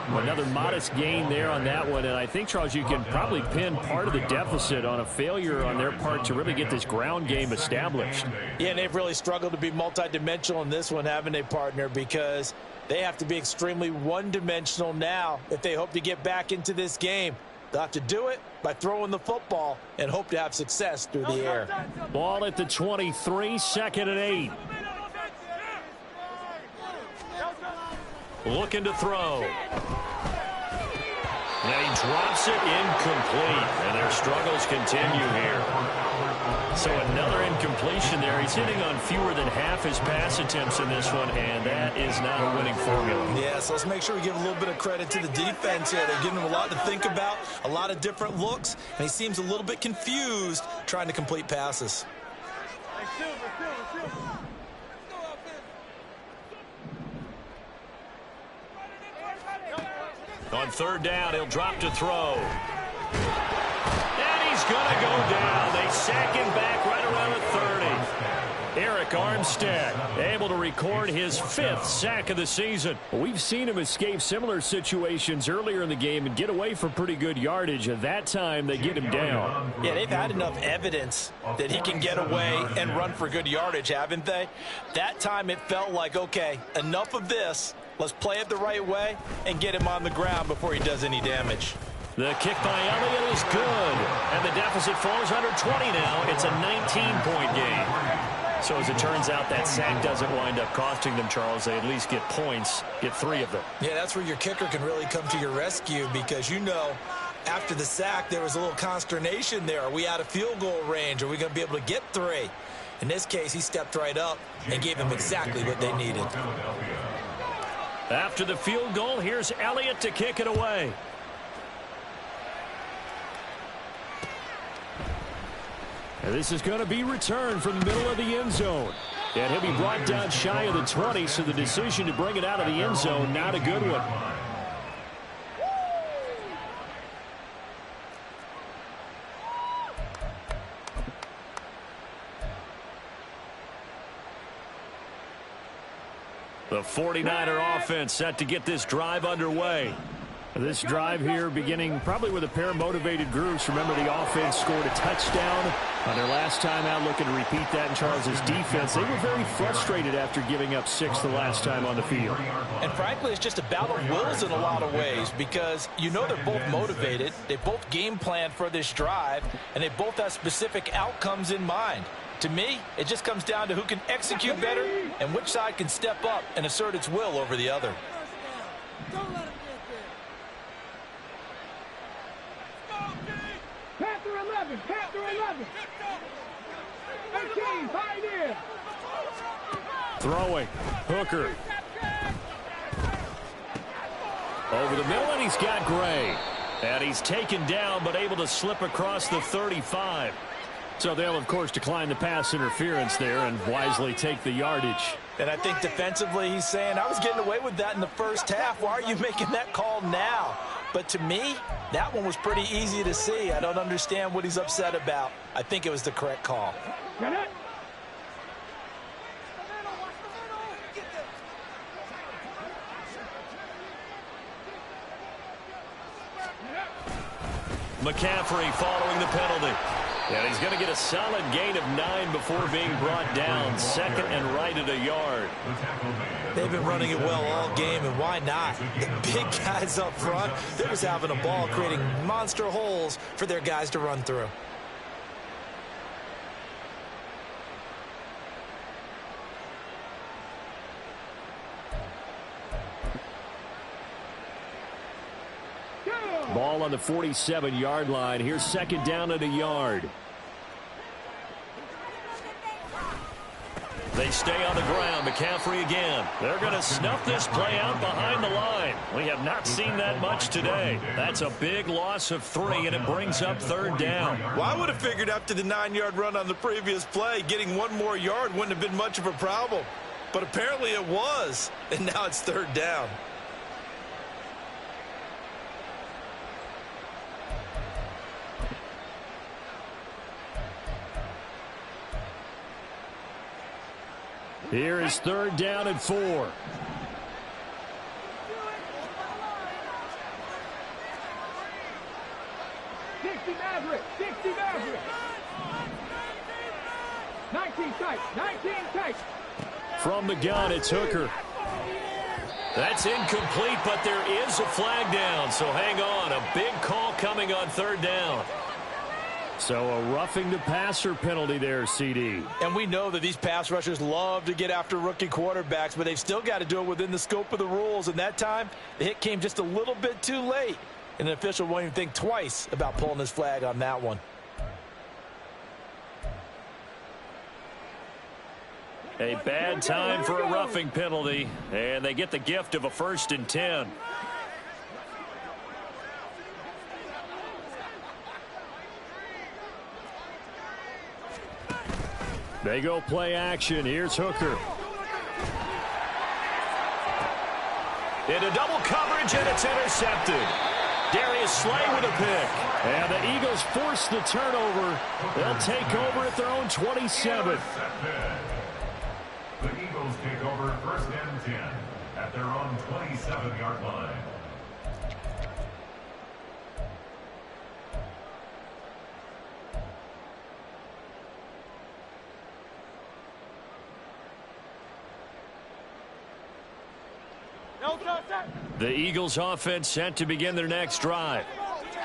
S1: Another modest gain there on that one, and I think, Charles, you can probably pin part of the deficit on a failure on their part to really get this ground game established.
S5: Yeah, and they've really struggled to be multidimensional in this one, haven't they, partner? Because they have to be extremely one-dimensional now if they hope to get back into this game. They'll have to do it by throwing the football and hope to have success through the air.
S1: Ball at the 23, 2nd and 8. Looking to throw. And he drops it incomplete. And their struggles continue here. So another incompletion there. He's hitting on fewer than half his pass attempts in this one, and that is not a winning formula.
S2: Yeah, so let's make sure we give a little bit of credit to the defense here. They're giving him a lot to think about, a lot of different looks, and he seems a little bit confused trying to complete passes.
S1: On 3rd down, he'll drop to throw. And he's going to go down. They sack him back right around the 30. Eric Armstead able to record his 5th sack of the season. We've seen him escape similar situations earlier in the game and get away for pretty good yardage. At that time, they get him down.
S5: Yeah, they've had enough evidence that he can get away and run for good yardage, haven't they? That time it felt like, okay, enough of this. Let's play it the right way and get him on the ground before he does any damage.
S1: The kick by Elliott is good. And the deficit falls under 20 now. It's a 19-point game. So as it turns out, that sack doesn't wind up costing them, Charles. They at least get points, get 3 of them.
S2: Yeah, that's where your kicker can really come to your rescue because, you know, after the sack, there was a little consternation there. Are we out of field goal range? Are we going to be able to get 3? In this case, he stepped right up and gave them exactly what they needed.
S1: After the field goal, here's Elliott to kick it away. And this is going to be returned from the middle of the end zone. And he'll be brought down shy of the 20, so the decision to bring it out of the end zone, not a good one. The 49er offense set to get this drive underway. This drive here beginning probably with a pair of motivated groups. Remember, the offense scored a touchdown on their last time out. Looking to repeat that in Charles's defense. They were very frustrated after giving up 6 the last time on the field.
S5: And frankly, it's just a battle of wills in a lot of ways because you know they're both motivated. They both game plan for this drive, and they both have specific outcomes in mind. To me, it just comes down to who can execute better and which side can step up and assert its will over the other.
S4: Panther 11, Panther 11. 13, Pioneer.
S1: Throwing. Hooker. Over the middle, and he's got Gray. And he's taken down, but able to slip across the 35. So they'll, of course, decline the pass interference there and wisely take the yardage.
S5: And I think defensively he's saying, I was getting away with that in the first half. Why are you making that call now? But to me, that one was pretty easy to see. I don't understand what he's upset about. I think it was the correct call.
S1: McCaffrey following the penalty. And he's going to get a solid gain of 9 before being brought down. Second and right at a yard.
S2: They've been running it well all game, and why not? The big guys up front, they're just having a ball, creating monster holes for their guys to run through.
S1: Ball on the 47-yard line. Here's second down at a yard. They stay on the ground. McCaffrey again. They're going to snuff this play out behind the line. We have not seen that much today. That's a big loss of 3, and it brings up third down.
S5: Well, I would have figured after the 9-yard run on the previous play, getting 1 more yard wouldn't have been much of a problem. But apparently it was, and now it's third down.
S1: Here is third down and 4.
S4: Dixie Maverick, 19 tight, 19 tight.
S1: From the gun, it's Hooker. That's incomplete, but there is a flag down, so hang on. A big call coming on third down. So a roughing the passer penalty there, CD.
S5: And we know that these pass rushers love to get after rookie quarterbacks, but they've still got to do it within the scope of the rules. And that time, the hit came just a little bit too late. And an official won't even think twice about pulling his flag on that one.
S1: A bad time for a roughing penalty, and they get the gift of a 1st and 10. They go play action. Here's Hooker. Into double coverage, and it's intercepted. Darius Slay with a pick. And the Eagles force the turnover. They'll take over at their own 27.
S3: The Eagles take over 1st and 10 at their own 27-yard line.
S1: The Eagles offense set to begin their next drive.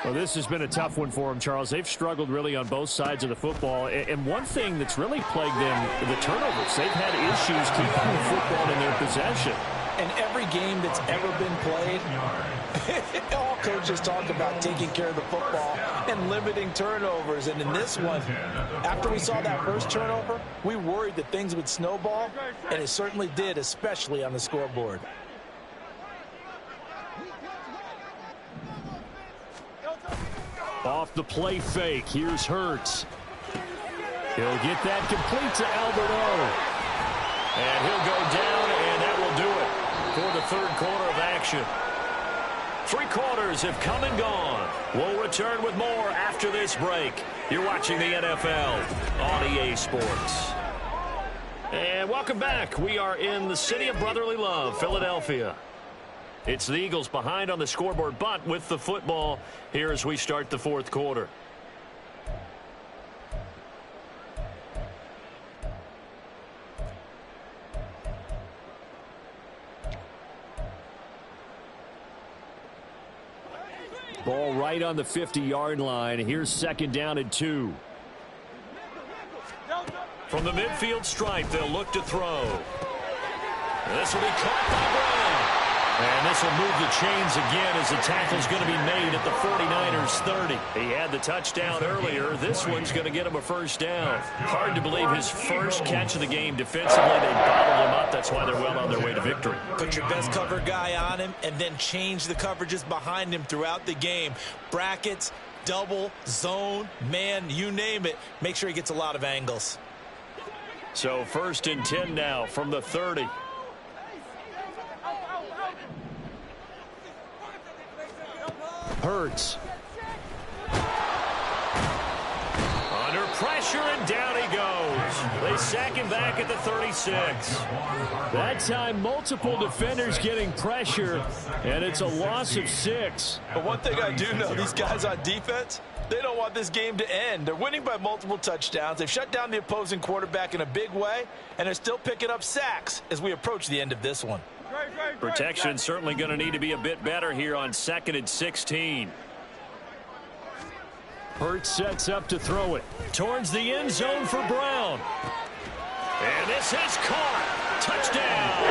S1: Well, this has been a tough one for them, Charles. They've struggled really on both sides of the football. And one thing that's really plagued them, the turnovers. They've had issues keeping the football in their possession.
S5: In every game that's ever been played, all coaches talk about taking care of the football and limiting turnovers. And in this one, after we saw that first turnover, we worried that things would snowball, and it certainly did, especially on the scoreboard.
S1: Off the play fake, here's Hurts. He'll get that complete to Albert O. And he'll go down, and that will do it for the third quarter of action. 3 quarters have come and gone. We'll return with more after this break. You're watching the NFL on EA Sports. And welcome back. We are in the city of brotherly love, Philadelphia. It's the Eagles behind on the scoreboard, but with the football here as we start the fourth quarter. Ball right on the 50-yard line. Here's second down and 2. From the midfield stripe, they'll look to throw. This will be caught by Brown. And this will move the chains again as the tackle's going to be made at the 49ers 30. He had the touchdown earlier. This one's going to get him a first down. Hard to believe his first catch of the game defensively. They bottled him up. That's why they're well on their way to victory.
S2: Put your best cover guy on him and then change the coverages behind him throughout the game. Brackets, double, zone, man, you name it. Make sure he gets a lot of angles.
S1: So 1st and 10 now from the 30. Hurts. Under pressure, and down he goes. They sack him back at the 36. That time, multiple defenders getting pressure, and it's a loss of 6.
S5: But one thing I do know, these guys on defense, they don't want this game to end. They're winning by multiple touchdowns. They've shut down the opposing quarterback in a big way, and they're still picking up sacks as we approach the end of this one.
S1: Protection certainly going to need to be a bit better here on 2nd and 16. Hurts sets up to throw it towards the end zone for Brown. And this is caught. Touchdown.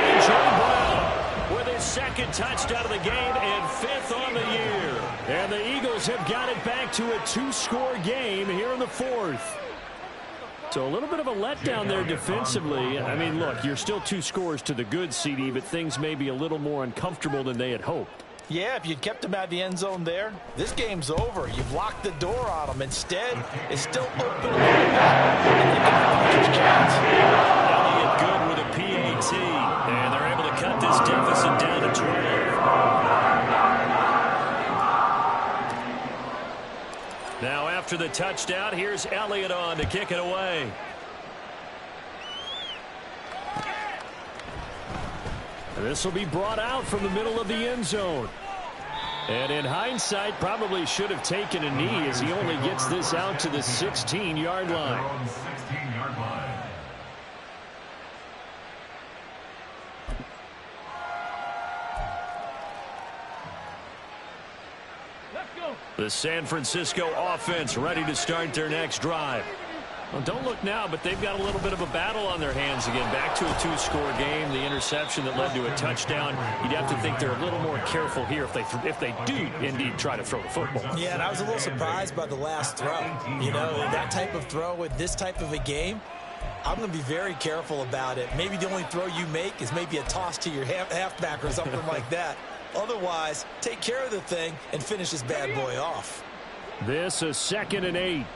S1: A.J. Brown with his 2nd touchdown of the game and 5th on the year. And the Eagles have got it back to a 2-score game here in the 4th. So a little bit of a letdown there defensively. I mean, look, you're still 2 scores to the good, CD, but things may be a little more uncomfortable than they had hoped.
S5: Yeah, if you'd kept him out of the end zone there, this game's over. You've locked the door on him. Instead, it's still open.
S1: Elliott good with a PAT, and they're able to cut this deficit down to 12. Now after the touchdown, here's Elliott on to kick it away. This will be brought out from the middle of the end zone. And in hindsight, probably should have taken a knee as he only gets this out to the 16-yard line. The San Francisco offense ready to start their next drive. Well, don't look now, but they've got a little bit of a battle on their hands again. Back to a 2-score game. The interception that led to a touchdown. You'd have to think they're a little more careful here if they do indeed try to throw the football.
S2: Yeah, and I was a little surprised by the last throw. You know, that type of throw with this type of a game, I'm going to be very careful about it. Maybe the only throw you make is maybe a toss to your halfback or something like that. Otherwise, take care of the thing and finish this bad boy off.
S1: This is 2nd and 8.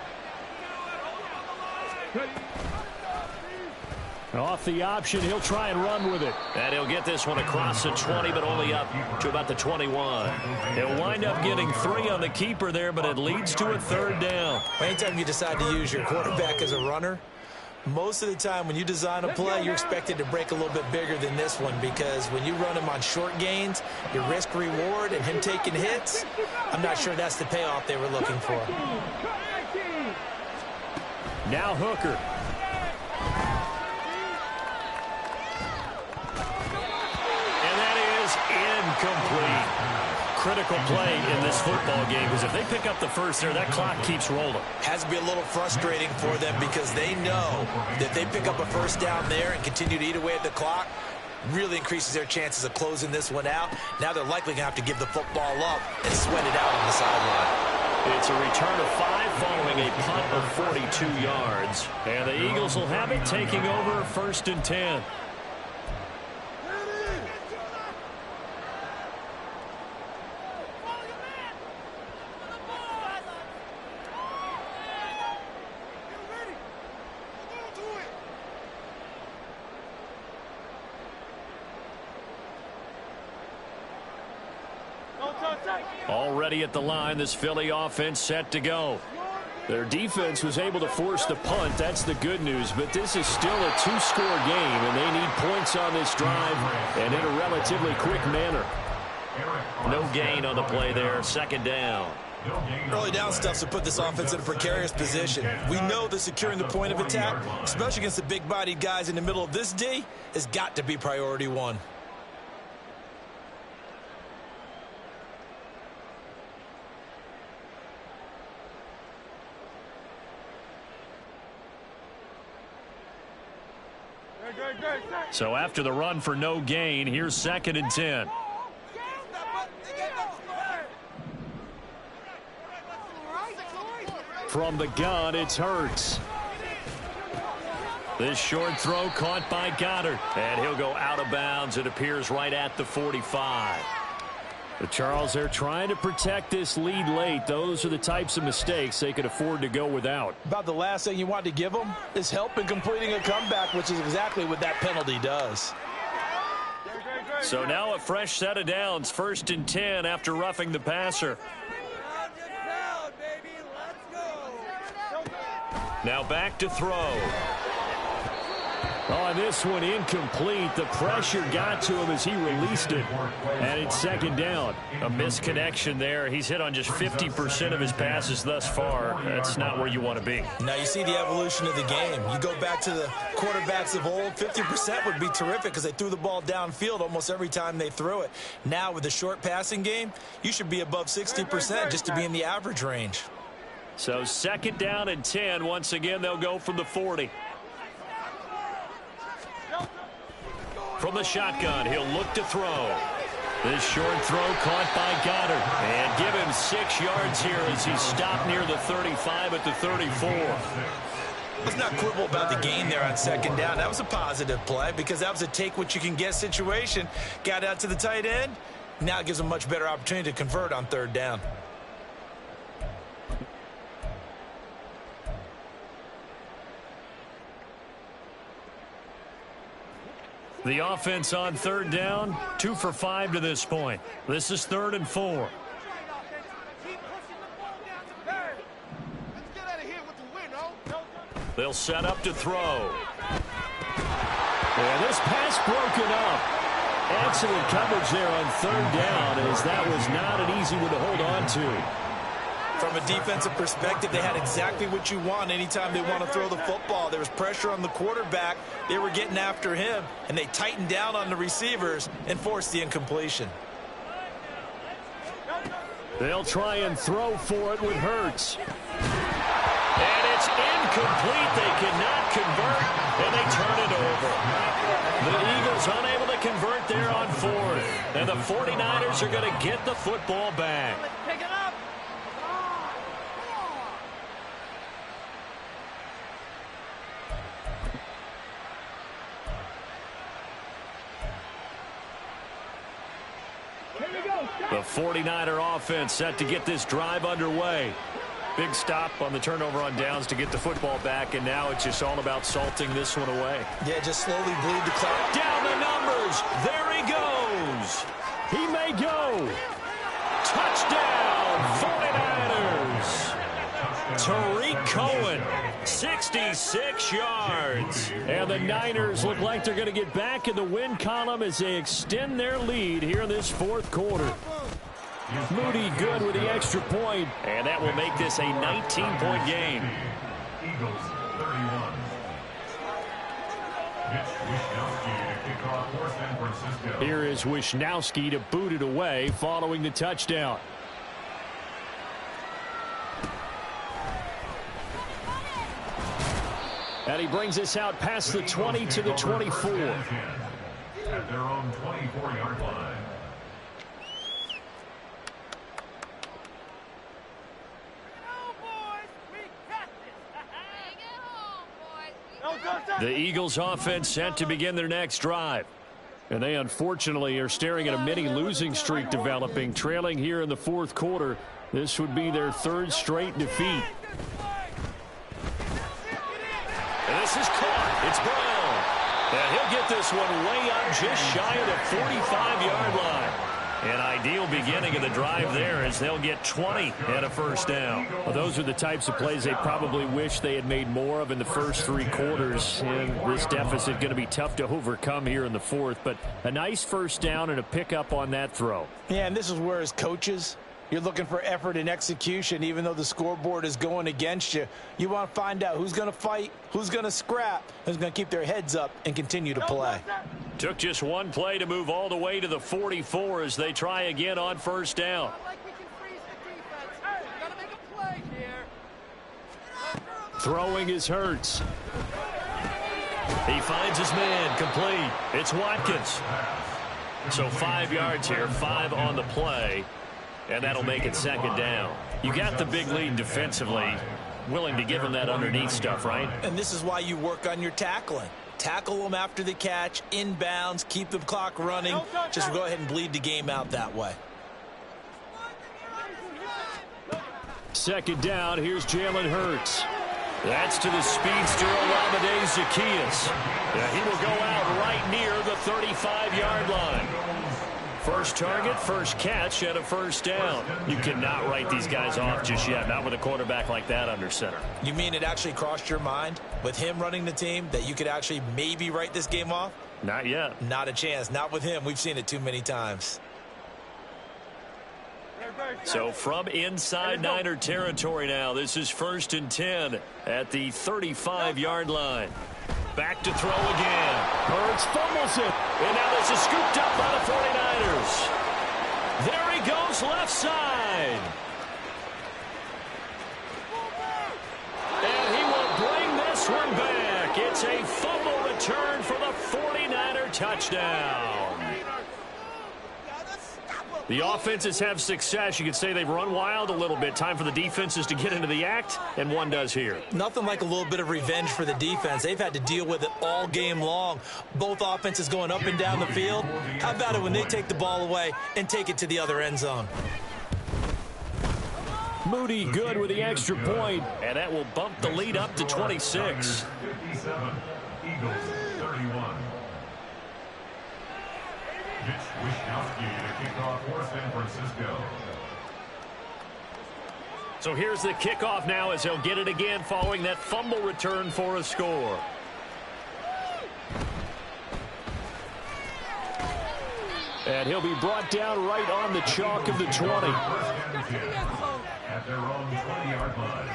S1: Off the option, he'll try and run with it. And he'll get this one across the 20, but only up to about the 21. He'll wind up getting 3 on the keeper there, but it leads to a 3rd down.
S2: Anytime you decide to use your quarterback as a runner, most of the time when you design a play, you're expected to break a little bit bigger than this one, because when you run him on short gains, your risk-reward and him taking hits, I'm not sure that's the payoff they were looking for.
S1: Now Hooker. And that is incomplete. critical play in this football game, because if they pick up the first there, that clock keeps rolling.
S2: Has to be a little frustrating for them because they know that they pick up a first down there and continue to eat away at the clock, really increases their chances of closing this one out. Now they're likely going to have to give the football up and sweat it out on the sideline.
S1: It's a return of 5 following a punt of 42 yards. And the Eagles will have it, taking over 1st and 10. Already at the line, this Philly offense set to go. Their defense was able to force the punt. That's the good news. But this is still a 2-score game, and they need points on this drive and in a relatively quick manner. No gain on the play there. 2nd down.
S2: Early down stuff to put this offense in a precarious position. We know that securing the point of attack, especially against the big-bodied guys in the middle of this D, has got to be priority 1.
S1: So after the run for no gain, here's 2nd and 10. From the gun, it's Hurts. This short throw caught by Goddard, and he'll go out of bounds. It appears right at the 45. The Charles, they're trying to protect this lead late. Those are the types of mistakes they could afford to go without.
S5: About the last thing you want to give them is help in completing a comeback, which is exactly what that penalty does.
S1: So now a fresh set of downs, 1st and 10 after roughing the passer. Now back to throw. Oh, this one incomplete. The pressure got to him as he released it. And it's 2nd down. A misconnection there. He's hit on just 50% of his passes thus far. That's not where you want to be.
S2: Now you see the evolution of the game. You go back to the quarterbacks of old, 50% would be terrific because they threw the ball downfield almost every time they threw it. Now with the short passing game, you should be above 60% just to be in the average range.
S1: So 2nd down and 10. Once again, they'll go from the 40. From the shotgun, he'll look to throw. This short throw caught by Goddard. And give him 6 yards here as he's stopped near the 35 at the 34.
S2: Let's not quibble about the gain there on 2nd down. That was a positive play because that was a take-what-you-can-get situation. Got out to the tight end. Now it gives him a much better opportunity to convert on 3rd down.
S1: The offense on 3rd down, 2 for 5 to this point. This is 3rd and 4. They'll set up to throw. And this pass broken up. Excellent coverage there on 3rd down, as that was not an easy one to hold on to.
S2: From a defensive perspective, they had exactly what you want anytime they want to throw the football. There was pressure on the quarterback. They were getting after him, and they tightened down on the receivers and forced the incompletion.
S1: They'll try and throw for it with Hurts. And it's incomplete. They cannot convert, and they turn it over. The Eagles unable to convert there on 4th. And the 49ers are going to get the football back.
S4: Pick it up.
S1: The 49er offense set to get this drive underway. Big stop on the turnover on downs to get the football back, and now it's just all about salting this one away.
S2: Yeah, just slowly bleed the clock.
S1: Down the numbers. There he goes. He may go. Touchdown, 49ers. Tariq Cohen, 66 yards. And the Niners look like they're going to get back in the win column as they extend their lead here in this 4th quarter. Moody good with the extra point, and that will make this a 19-point game.
S3: Eagles 31. Mitch Wishnowsky to kick off for San Francisco.
S1: Here is Wisnowski to boot it away following the touchdown. And he brings us out past the 20 to the 24.
S3: At their own 24-yard line.
S1: The Eagles offense set to begin their next drive. And they unfortunately are staring at a mini losing streak developing, trailing here in the fourth quarter. This would be their third straight defeat. And this is caught. It's Brown. And he'll get this one way up just shy of the 45-yard line. An ideal beginning of the drive there as they'll get 20 and a first down. Well, those are the types of plays they probably wish they had made more of in the first three quarters. And this deficit going to be tough to overcome here in the fourth. But a nice first down and a pickup on that throw.
S6: Yeah, and this is where as coaches, you're looking for effort and execution. Even though the scoreboard is going against you, you want to find out who's going to fight, who's going to scrap, who's going to keep their heads up and continue to play.
S1: Took just one play to move all the way to the 44 as they try again on first down. Throwing is Hurts. He finds his man complete. It's Watkins. So 5 yards here, 5 on the play. And that'll make it second down. You got the big lead defensively. Willing to give them that underneath stuff, right?
S2: And this is why you work on your tackling. Tackle them after the catch, inbounds, keep the clock running. Just go ahead and bleed the game out that way.
S1: Second down, here's Jalen Hurts. That's to the speedster Olamide Zaccheaus. Yeah, he will go out right near the 35-yard line. First target, first catch, and a first down. You cannot write these guys off just yet, not with a quarterback like that under center.
S2: You mean it actually crossed your mind with him running the team that you could actually maybe write this game off?
S1: Not yet.
S2: Not a chance. Not with him. We've seen it too many times.
S1: So from inside Niner territory now, this is 1st and 10 at the 35-yard line. Back to throw again. Hurts fumbles it. And now this is scooped up by the 49ers. There he goes left side. And he will bring this one back. It's a fumble return for the 49er touchdown. The offenses have success. You could say they've run wild a little bit. Time for the defenses to get into the act, and one does here.
S2: Nothing like a little bit of revenge for the defense. They've had to deal with it all game long. Both offenses going up and down the field. How about it when they take the ball away and take it to the other end zone?
S1: Moody good with the extra point, and that will bump the lead up to 26.
S3: 57, Eagles 31. Mitch Wisnowski to kick off for San Francisco.
S1: So here's the kickoff now as he'll get it again following that fumble return for a score. And he'll be brought down right on the chalk of the 20.
S3: At their own 20-yard line.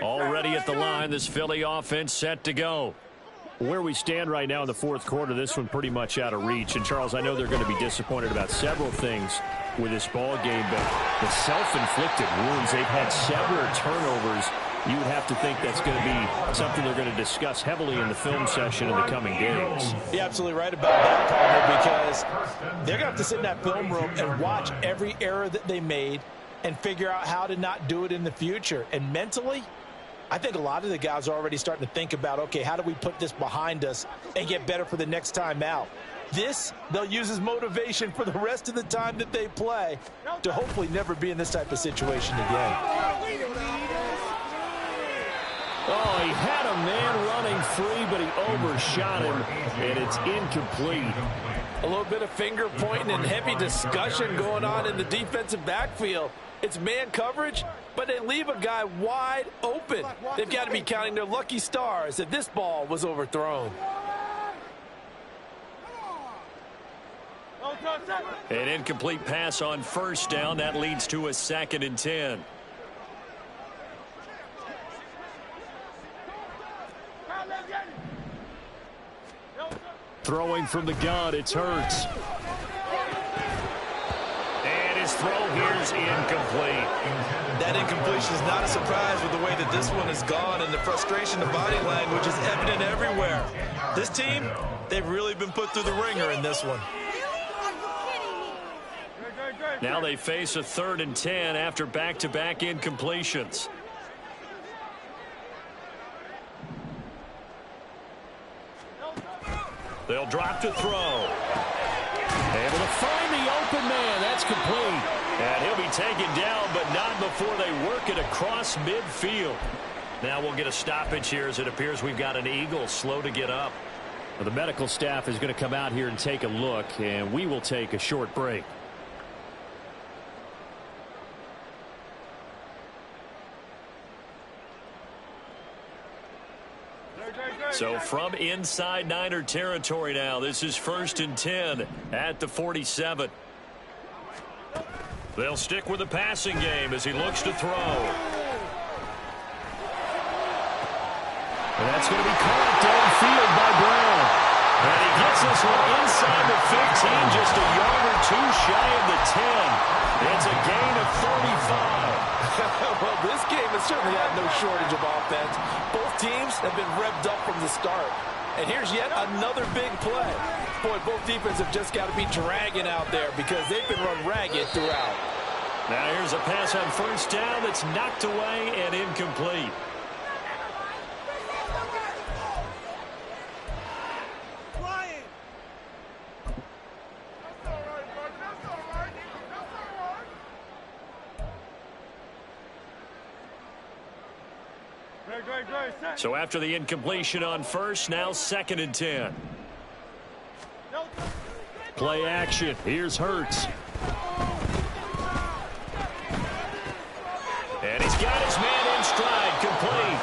S1: Already at the line, this Philly offense set to go. Where we stand right now in the fourth quarter, this one pretty much out of reach. And, Charles, I know they're going to be disappointed about several things with this ball game, but the self-inflicted wounds, they've had several turnovers. You would have to think that's going to be something they're going to discuss heavily in the film session in the coming days.
S6: You're absolutely right about that, Palmer, because they're going to have to sit in that film room and watch every error that they made and figure out how to not do it in the future. And mentally, I think a lot of the guys are already starting to think about, okay, how do we put this behind us and get better for the next time out? This, they'll use as motivation for the rest of the time that they play to hopefully never be in this type of situation again.
S1: Oh, he had a man running free, but he overshot him, and it's incomplete.
S5: A little bit of finger pointing and heavy discussion going on in the defensive backfield. It's man coverage, but they leave a guy wide open. They've got to be counting their lucky stars if this ball was overthrown.
S1: An incomplete pass on first down. That leads to a 2nd and 10. Throwing from the gun, it's Hurts. And his throw here's incomplete.
S2: That incompletion is not a surprise with the way that this one has gone, and the frustration of body language is evident everywhere. This team, they've really been put through the ringer in this one.
S1: Now they face a 3rd and 10 after back-to-back incompletions. They'll drop to throw. Able to find the open man. That's complete. And he'll be taken down, but not before they work it across midfield. Now we'll get a stoppage here as it appears we've got an Eagle slow to get up.
S7: Well, the medical staff is going to come out here and take a look, and we will take a short break.
S1: So from inside Niner territory now, this is 1st and 10 at the 47. They'll stick with the passing game as he looks to throw. And that's going to be caught downfield by Brown. And he gets this one inside the 15, just a yard or 2 shy of the 10. It's a gain of 35.
S5: Well, this game has certainly had no shortage of offense. Both teams have been revved up from the start. And here's yet another big play. Boy, both defenses have just got to be dragging out there because they've been run ragged throughout.
S1: Now here's a pass on first down that's knocked away and incomplete. So after the incompletion on first, now 2nd and 10. Play action. Here's Hurts. And he's got his man in stride, complete.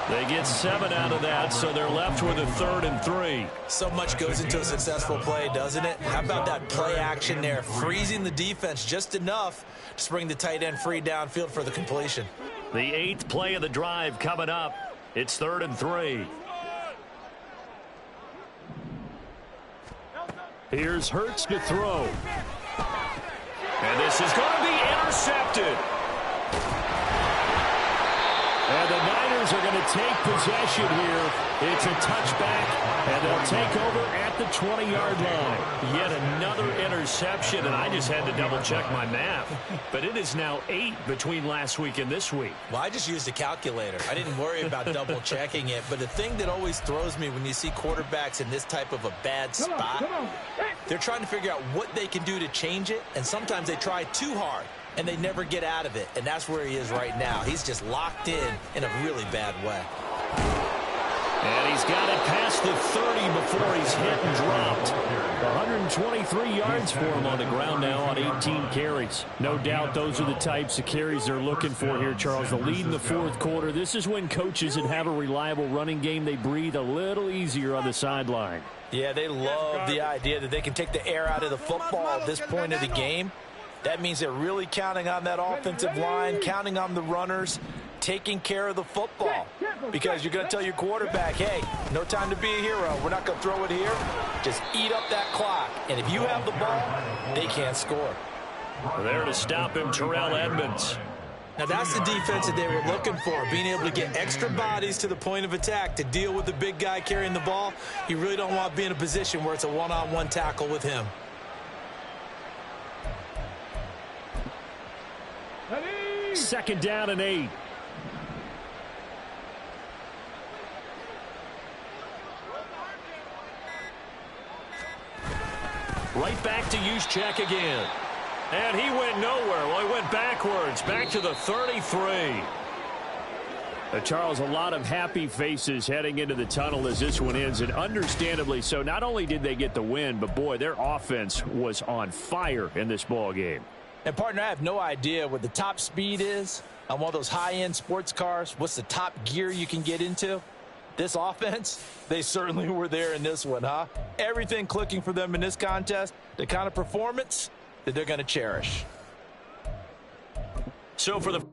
S1: They get 7 out of that, so they're left with a 3rd and 3.
S2: So much goes into a successful play, doesn't it? How about that play action there, freezing the defense just enough to spring the tight end free downfield for the completion.
S1: The 8th play of the drive coming up. It's 3rd and 3. Here's Hurts to throw. And this is going to be intercepted. And the Niners are going to take possession here. It's a touchback, and they'll take over at the 20-yard line. Yet another interception, and I just had to double-check my math. But it is now 8 between last week and this week.
S2: Well, I just used a calculator. I didn't worry about double-checking it. But the thing that always throws me when you see quarterbacks in this type of a bad spot, they're trying to figure out what they can do to change it, and sometimes they try too hard, and they never get out of it. And that's where he is right now. He's just locked in a really bad way.
S1: And he's got it past the 30 before he's hit and dropped. 123 yards for him on the ground now on 18 carries.
S7: No doubt those are the types of carries they're looking for here, Charles. The lead in the 4th quarter. This is when coaches that have a reliable running game, they breathe a little easier on the sideline.
S6: Yeah, they love the idea that they can take the air out of the football at this point of the game. That means they're really counting on that offensive line, counting on the runners, taking care of the football. Because you're going to tell your quarterback, hey, no time to be a hero. We're not going to throw it here. Just eat up that clock. And if you have the ball, they can't score.
S1: There to stop him, Terrell Edmunds.
S2: Now, that's the defense that they were looking for, being able to get extra bodies to the point of attack to deal with the big guy carrying the ball. You really don't want to be in a position where it's a one-on-one tackle with him.
S7: Second down and 8.
S1: Right back to Juszczyk again. And he went nowhere. Well, he went backwards, back to the 33.
S7: Charles, a lot of happy faces heading into the tunnel as this one ends, and understandably so. Not only did they get the win, but, boy, their offense was on fire in this ball game.
S6: And, partner, I have no idea what the top speed is on one of those high-end sports cars. What's the top gear you can get into? This offense, they certainly were there in this one, huh? Everything clicking for them in this contest, the kind of performance that they're going to cherish.
S1: So for the